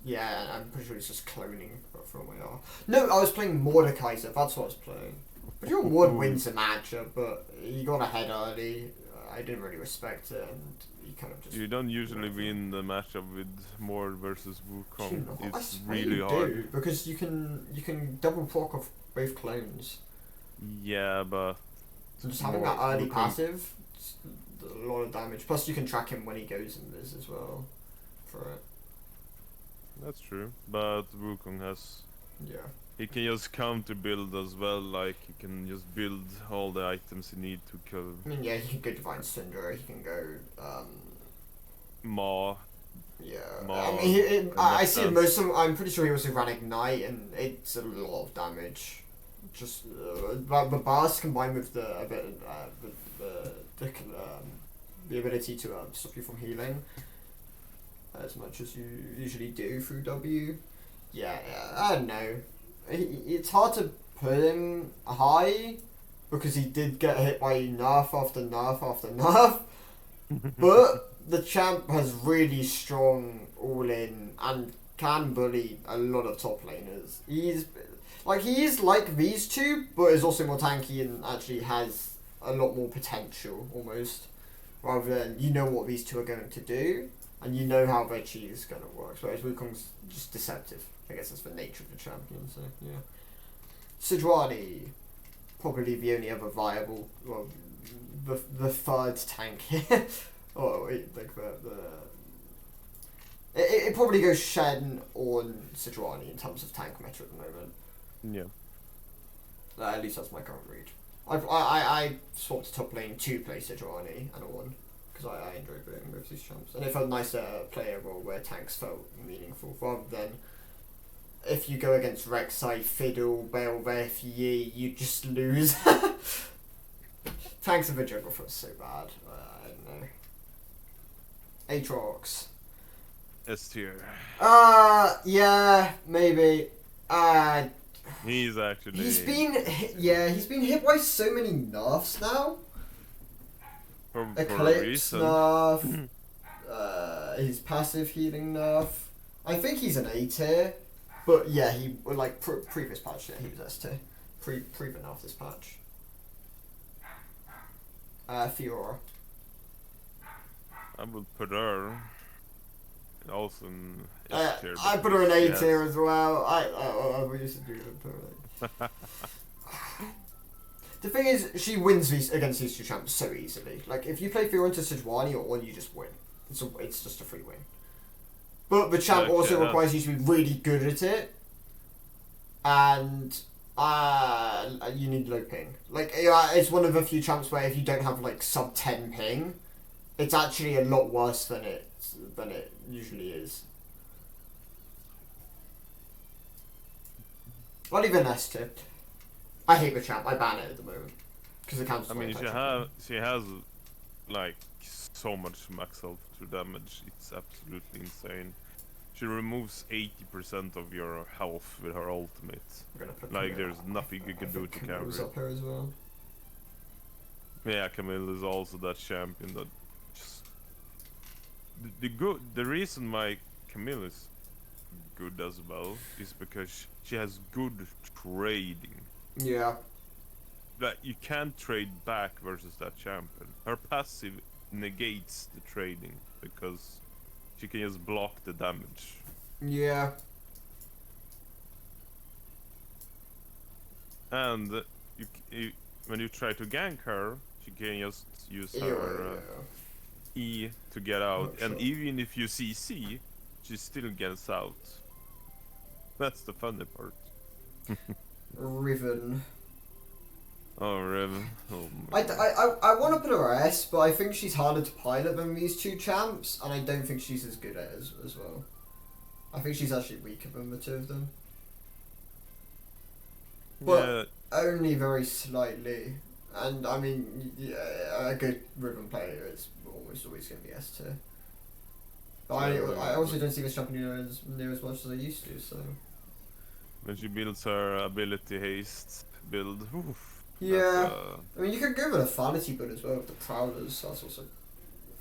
Yeah, I'm pretty sure he's just cloning from where are. No, I was playing Mordekaiser, that's what I was playing. But your Ward wins the matchup, but he got ahead early. I didn't really respect it, and he kind of just. You don't usually win the matchup with Mord versus Wukong. It's I really hard. because you can double proc off both clones. Yeah, but So just having that early passive, a lot of damage. Plus, you can track him when he goes in this as well. For it. that's true. But Wukong has He can just counter build as well, like he can just build all the items you need to kill I mean, yeah, he can go Divine Cinder, he can go, Maw. yeah. I Maw mean, I makes see sense. most of them, I'm pretty sure he also ran Ignite, and it's a lot of damage. Just, but the bars combined with the, the ability to stop you from healing, as much as you usually do through W. Yeah, I don't know. It's hard to put him high because he did get hit by nerf after nerf after nerf. But the champ has really strong all in and can bully a lot of top laners. He is like these two, but is also more tanky and actually has a lot more potential almost. Rather than you know what these two are going to do and you know how their chi is going to work. Whereas Wukong's just deceptive. I guess that's the nature of the champion, so yeah. Sejuani, probably the only other viable, well, the third tank here. Oh, wait, like it probably goes Shen on Sejuani in terms of tank meta at the moment. Yeah. At least that's my current read. I swapped top lane to play Sejuani and on because I enjoy playing with these champs, and it felt nice to play a role where tanks felt meaningful rather than if you go against Rek'Sai, Fiddle, Beowulf, Yi, you just lose. Tanks of the jungle feels so bad. I don't know. Aatrox. S tier. Yeah, maybe. He's actually. He's been hit by so many nerfs now. For a Eclipse reason. nerf. His passive healing nerf. I think he's an A tier, but yeah, he like previous patch. Yeah, he was S tier. Pre the nerf this patch. Fiora. I would put her also in S tier. I put her in A Yes. tier as well. We used to do that. The thing is, she wins against these two champs so easily. Like, if you play Fiora into Sejuani or one, you just win. It's just a free win. But the champ also requires you to be really good at it. And you need low ping. Like, it's one of the few champs where if you don't have, like, sub 10 ping, it's actually a lot worse than it usually is. Not even S tier. I hate the champ. I ban it at the moment because it counts. I mean, she has like so much max health to damage. It's absolutely insane. She removes 80% of your health with her ultimate. Like there's nothing you can do to counter it. Up here as well. Yeah, Camille is also that champion that just the reason why Camille is good as well is because she has good trading. Yeah. That you can't trade back versus that champion. Her passive negates the trading because she can just block the damage. Yeah. And when you try to gank her, she can just use her E to get out. Oh, and sure. even if you CC, she still gets out. That's the funny part. Riven. Oh, Riven. Oh, I want to put her S, but I think she's harder to pilot than these two champs, and I don't think she's as good at it as well. I think she's actually weaker than the two of them. But only very slightly. And I mean, yeah, a good Riven player is almost always going to be S tier. But I also don't see this champion near as much as I used to, so. When she builds her ability haste build, oof, yeah. I mean, you could go with a Fantasy build as well with the Prowlers, that's also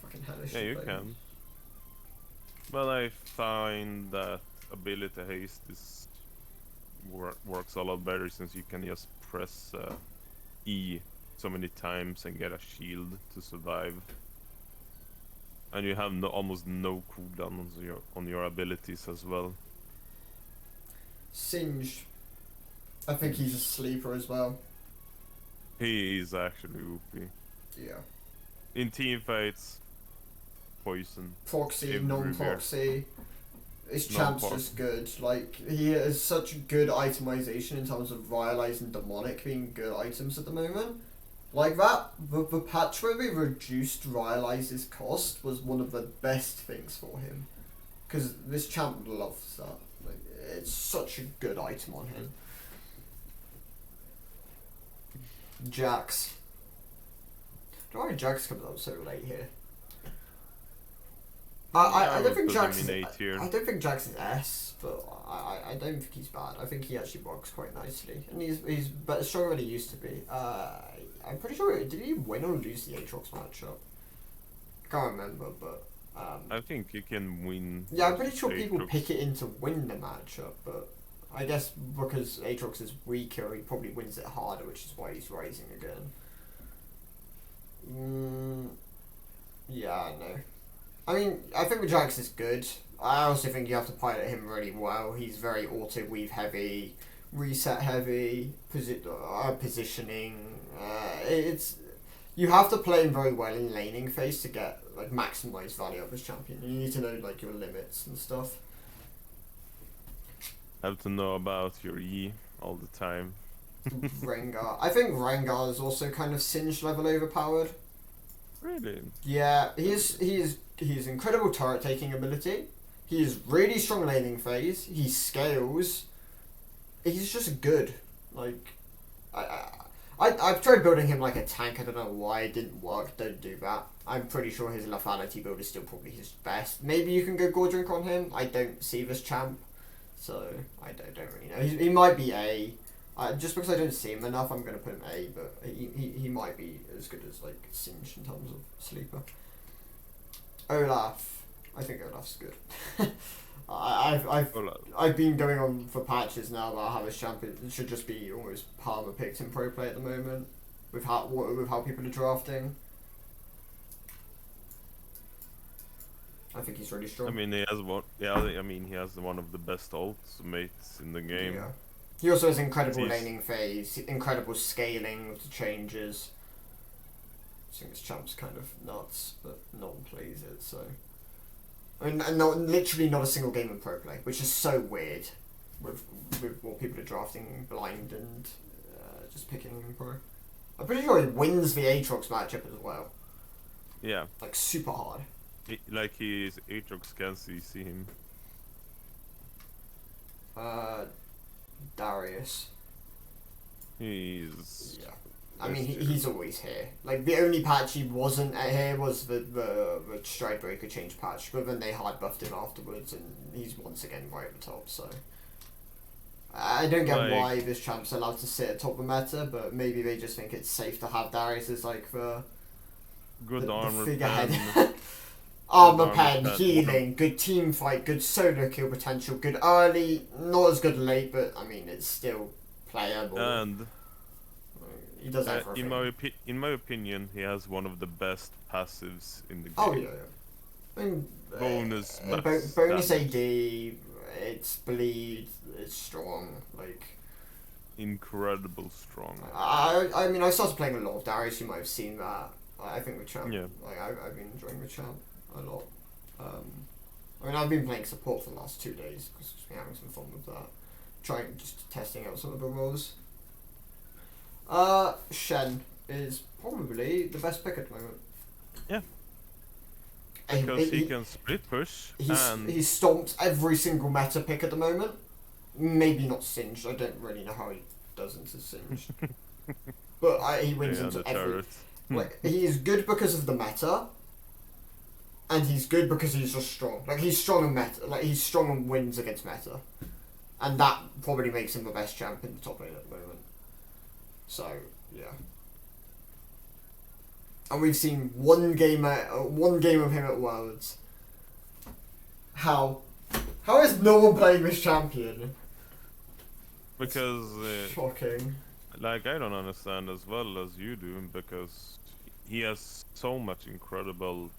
fucking hellish. Yeah, you can. But I find that ability haste works a lot better since you can just press E so many times and get a shield to survive. And you have almost no cooldown on your abilities as well. Singed. I think he's a sleeper as well. He is actually OP. Yeah. In team fights, poison. Proxy, everywhere. non-proxy. His No champ's part. just good. Like, he has such good itemization in terms of Rhyolize and Demonic being good items at the moment. Like that, the patch where they reduced Rhyolize's cost was one of the best things for him. Because this champ loves that. Like, it's such a good item on him. Jax. Don't know why Jax comes up so late here. I don't think Jax is, I don't think Jax is S, but I don't think he's bad. I think he actually works quite nicely, and he's better stronger than he used to be. I'm pretty sure, did he win or lose the Aatrox matchup? I can't remember, but I think he can win. yeah, I'm pretty sure versus people Aatrox. pick it in to win the matchup, but I guess because Aatrox is weaker, he probably wins it harder, which is why he's rising again. Yeah, no. I mean, I think the Jax is good. I also think you have to pilot him really well. He's very auto weave heavy, reset heavy, positioning. It's you have to play him very well in laning phase to get like maximize value of his champion. You need to know like your limits and stuff. Have to know about your E all the time. Rengar. I think Rengar is also kind of Singed level overpowered. Really? Yeah, he is incredible turret taking ability. He is really strong laning phase. He scales. He's just good. Like, I've tried building him like a tank. I don't know why it didn't work. Don't do that. I'm pretty sure his lethality build is still probably his best. Maybe you can go Gordrink on him. I don't see this champ, so I don't really know. He might be A. Just because I don't see him enough, I'm gonna put him A. But he might be as good as like Singed in terms of sleeper. Olaf. I think Olaf's good. I've been going on for patches now about how this champion should just be almost Palmer picked in pro play at the moment with how people are drafting. I think he's really strong. I mean, he has one. Yeah, I mean, he has one of the best ultimates in the game. Yeah. He also has incredible He's- laning phase, incredible scaling with the changes. I think this champ's kind of nuts, but no one plays it, so. I mean, literally not a single game in pro play, which is so weird with what people are drafting blind and just picking him in pro. I'm pretty sure he wins the Aatrox matchup as well. Yeah. Like, super hard. Like he's Aatrox can see him. Darius. He's Yeah. I mean, he's always here. Like, the only patch he wasn't at here was the Stride Breaker change patch, but then they hard buffed him afterwards, and he's once again right at the top, so. I don't get why this champ's allowed to sit at top of the meta, but maybe they just think it's safe to have Darius as, like, good the armor figurehead. pen. Armor pen, healing, good team fight, good solo kill potential, good early, not as good late, but, I mean, it's still playable. And he does everything. in my opinion, he has one of the best passives in the game. Oh yeah. I mean, Bonus bonus damage. AD, it's bleed, it's strong. Like, Incredible strong. I mean, I started playing a lot of Darius. You might have seen that. I think the champ. Yeah. Like, I've been enjoying the champ a lot. I mean, I've been playing support for the last 2 days because I've been having some fun with that. Trying just testing out some of the roles. Shen is probably the best pick at the moment. Yeah. Because he can split push and He's stomped every single meta pick at the moment. Maybe not Singed. I don't really know how he does into Singed. But he wins into every... turret. Like, he is good because of the meta. And he's good because he's just strong. Like, he's strong and meta. Like, he's strong and wins against meta. And that probably makes him the best champ in the top lane at the moment. So, yeah. And we've seen one game of him at Worlds. How is no one playing this champion? Because Shocking. like I don't understand as well as you do, because he has so much incredible,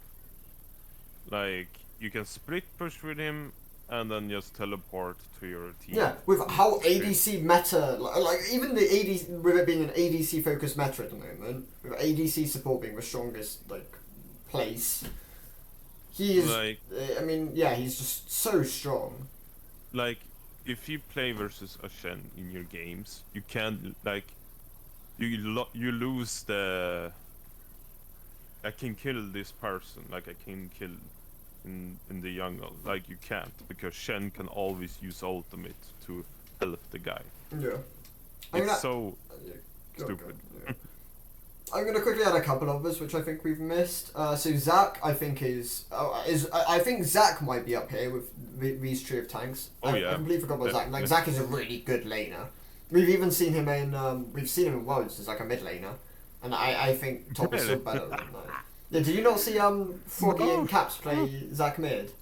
like, you can split push with him and then just teleport to your team. Yeah, with how ADC meta, like even the ADC, with it being an ADC focused meta at the moment, with ADC support being the strongest like place, He is. Like, I mean, yeah, he's just so strong. like if you play versus a Shen in your games, you can't like you lose the I can kill this person, like I can kill in the jungle. Like you can't, because Shen can always use ultimate to help the guy. Yeah. It's so yeah, stupid. yeah. I'm gonna quickly add a couple others which I think we've missed. So Zac, I think I think Zac might be up here with these trio of tanks. Oh yeah. I completely forgot about Zac. Like Zac is a really good laner. We've even seen him in Worlds as like a mid laner, and I think top is still better than that. Yeah, did you not see Froggy and Caps play Zac mid?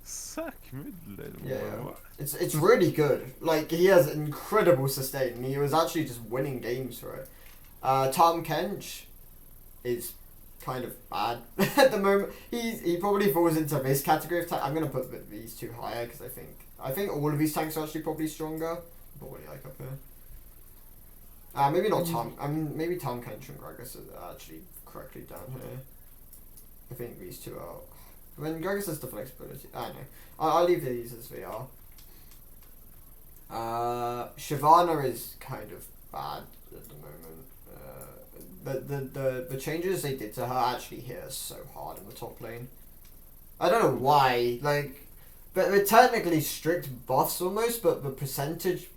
Zac mid lane. Yeah, it's really good. Like he has incredible sustain. And he was actually just winning games for it. Tom Kench is kind of bad at the moment. He probably falls into this category of tank. I'm gonna put these two higher because I think all of these tanks are actually probably stronger. Probably like up here. Maybe not Tom. I mean, maybe Tom Kench and Gragas are actually correctly down here. I think these two are. When Gragas has the flexibility, I don't know. I'll leave these as they are. Shyvana is kind of bad at the moment. The changes they did to her actually hit us so hard in the top lane. I don't know why. Like, they're technically strict buffs almost, but the percentage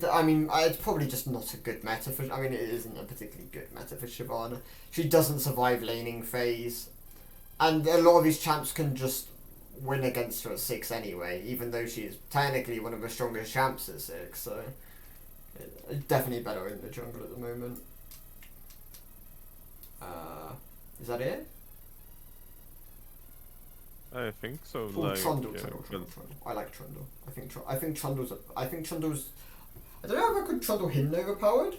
I mean, it's probably just not a good meta for. I mean, it isn't a particularly good meta for Shyvana. She doesn't survive laning phase, and a lot of these champs can just win against her at 6 anyway, even though she is technically one of the strongest champs at 6. So, it's definitely better in the jungle at the moment. Is that it? I think so. Oh, like, Trundle, yeah, Trundle. I like Trundle. I think Trundle's. I don't know if I could Trundle him overpowered,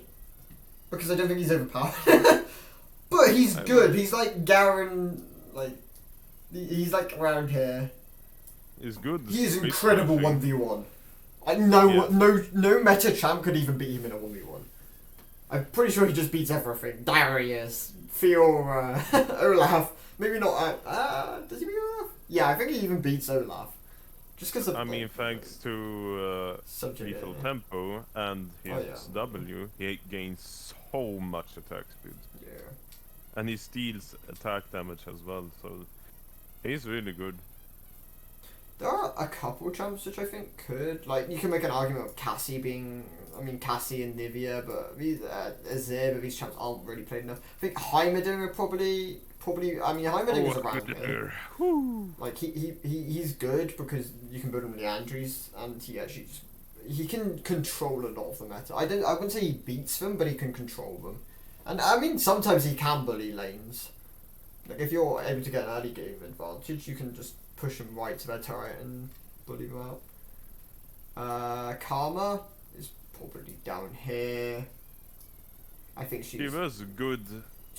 because I don't think he's overpowered. But he's good. He's like Garen. Like he's like around here. He's good. He is incredible 1v1. No meta champ could even beat him in a 1v1. I'm pretty sure he just beats everything. Darius, Fiora, Olaf. Maybe not. Does he beat Olaf? Yeah, I think he even beats Olaf. Just because of. I mean, thanks to lethal tempo and his W, he gains so much attack speed. Yeah. And he steals attack damage as well, so he's really good. There are a couple champs which I think could, like, you can make an argument of Cassie being, I mean, Cassie and Nivea, but these, Azir, but these champs aren't really played enough. I think Heimerdinger probably, I mean, Heimerdinger's around here. Like, he's good because you can build him Leandries, and he actually he can control a lot of the meta. I wouldn't say he beats them, but he can control them. And, I mean, sometimes he can bully lanes. Like, if you're able to get an early game advantage, you can just push them right to their turret and bully them out. Karma is probably down here. I think she was good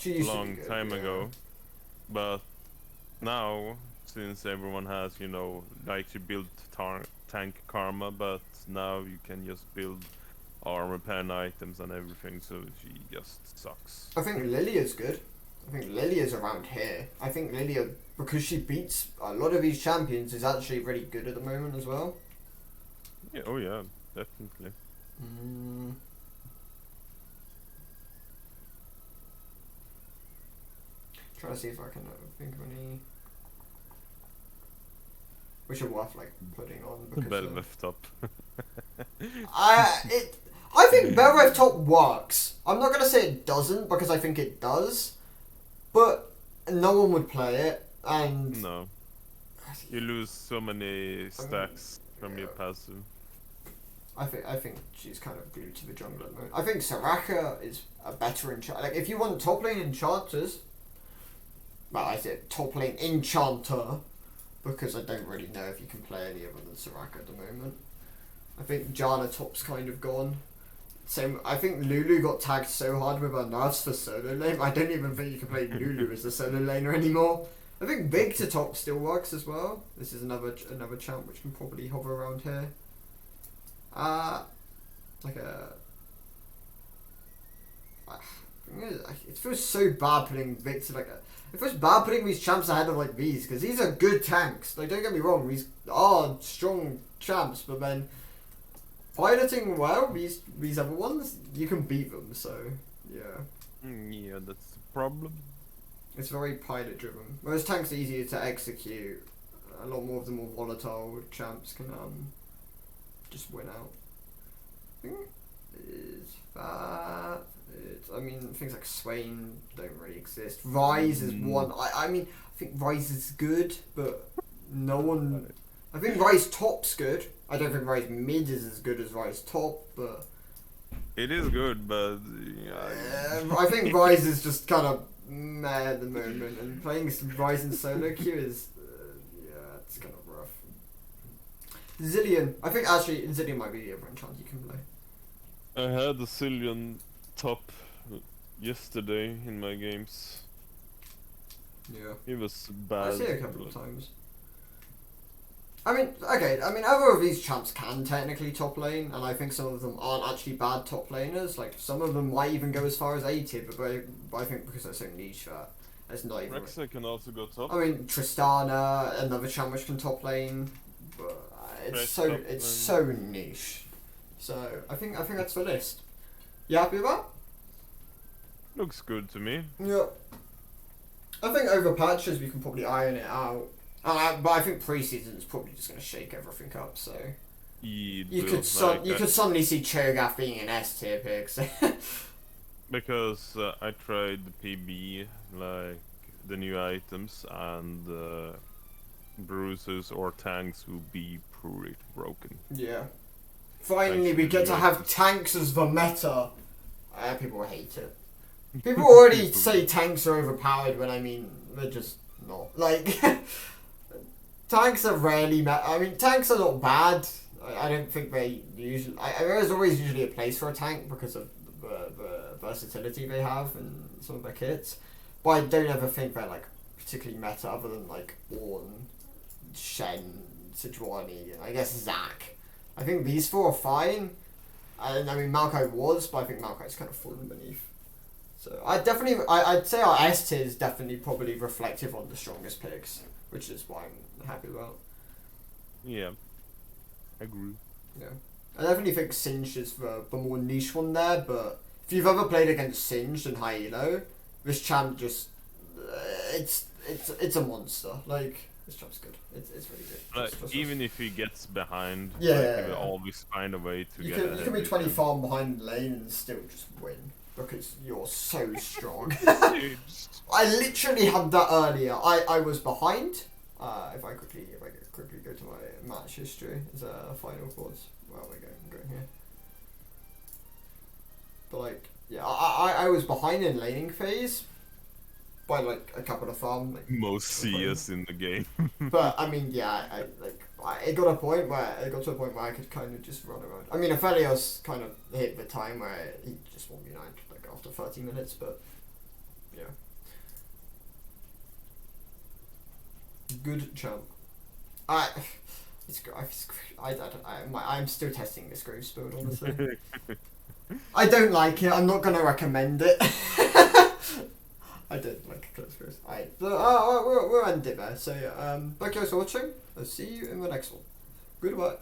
long time ago, but now, since everyone has, you know, like you build tank Karma, but now you can just build armor pen items and everything, so she just sucks. I think Lilia's good. I think Lilia's around here. I think Lilia, because she beats a lot of these champions, is actually really good at the moment as well. Yeah, oh yeah, definitely. Trying to see if I can think of any which are worth like putting on. Belveth top. I think Belveth top works. I'm not gonna say it doesn't because I think it does. But no one would play it, and no, you lose so many stacks from your passive. I think she's kind of glued to the jungle at the moment. I think Soraka is a better enchanter. Like if you want top lane enchanters, well, I said top lane enchanter because I don't really know if you can play any other than Soraka at the moment. I think Janna top's kind of gone. Same, I think Lulu got tagged so hard with her nerfs for solo lane. I don't even think you can play Lulu as a solo laner anymore. I think Big to top still works as well. This is another champ which can probably hover around here. It feels so bad putting Vic to like a. It feels bad putting these champs ahead of like these, because these are good tanks. Like, don't get me wrong, these are strong champs, but then piloting well, these other ones, you can beat them, so yeah. Yeah, that's the problem. It's very pilot driven. Whereas tanks are easier to execute. A lot more of the more volatile champs can just win out. I think is that I mean, things like Swain don't really exist. Rise is one. I mean, I think Rise is good, but no one. I think Rise top's good. I don't think Rise mid is as good as Rise top, but it is good, but I think Rise is just kind of meh at the moment, and playing Rise in solo queue is yeah, it's kind of rough. Zillion, I think actually Zillion might be the other enchant you can play. I had a Cillian top yesterday in my games. Yeah. He was bad. I see it a couple of times. I mean, okay, I mean, other of these champs can technically top lane, and I think some of them aren't actually bad top laners. Like, some of them might even go as far as A tier, but I think because they're so niche that it's not even... Rexa can also go top. I mean, Tristana, another champ which can top lane, but it's so niche. So, I think that's the list. You happy with that? Looks good to me. Yeah. I think over patches we can probably iron it out. But I think preseason is probably just going to shake everything up. So you could suddenly see Cho'Gath being an S tier pick. So. Because I tried the PB, like the new items, and bruises or tanks will be pretty broken. Yeah. Finally, we get to have tanks as the meta. People hate it. People already say tanks are overpowered when I mean they're just not. Like. Tanks are rarely I mean, tanks are not bad. I don't think they usually... there's always usually a place for a tank because of the versatility they have in some of their kits. But I don't ever think they're, like, particularly meta other than, like, Ornn, Shen, Sejuani, and I guess Zac. I think these four are fine. And, I mean, Maokai was, but I think Maokai's kind of fallen beneath. So, I'd say our S tier is definitely probably reflective on the strongest picks, which is why I'm happy about. Yeah, agree. Yeah, I definitely think Singed is the more niche one there, but if you've ever played against Singed and high elo, this champ just it's a monster. Like, this champ's good. It's really good. Like, even if he gets behind, yeah, like, he will always find a way to get ahead. You can be 20 farm behind the lane and still just win because you're so strong. I literally had that earlier. I was behind. If I quickly go to my match history as a final thoughts. Where are we going here? But like, yeah, I was behind in laning phase by like a couple of farm. Like, most CS in the game. But I mean, yeah, it got to a point where I could kind of just run around. I mean, Aphelios kind of hit the time where he just won me 9 like after 30 minutes, but yeah. Good champ. I'm still testing this Groves build, honestly. I don't like it. I'm not gonna recommend it. I don't like Close Groves. We'll end it there. So yeah, thank you guys for watching. I'll see you in the next one. Goodbye.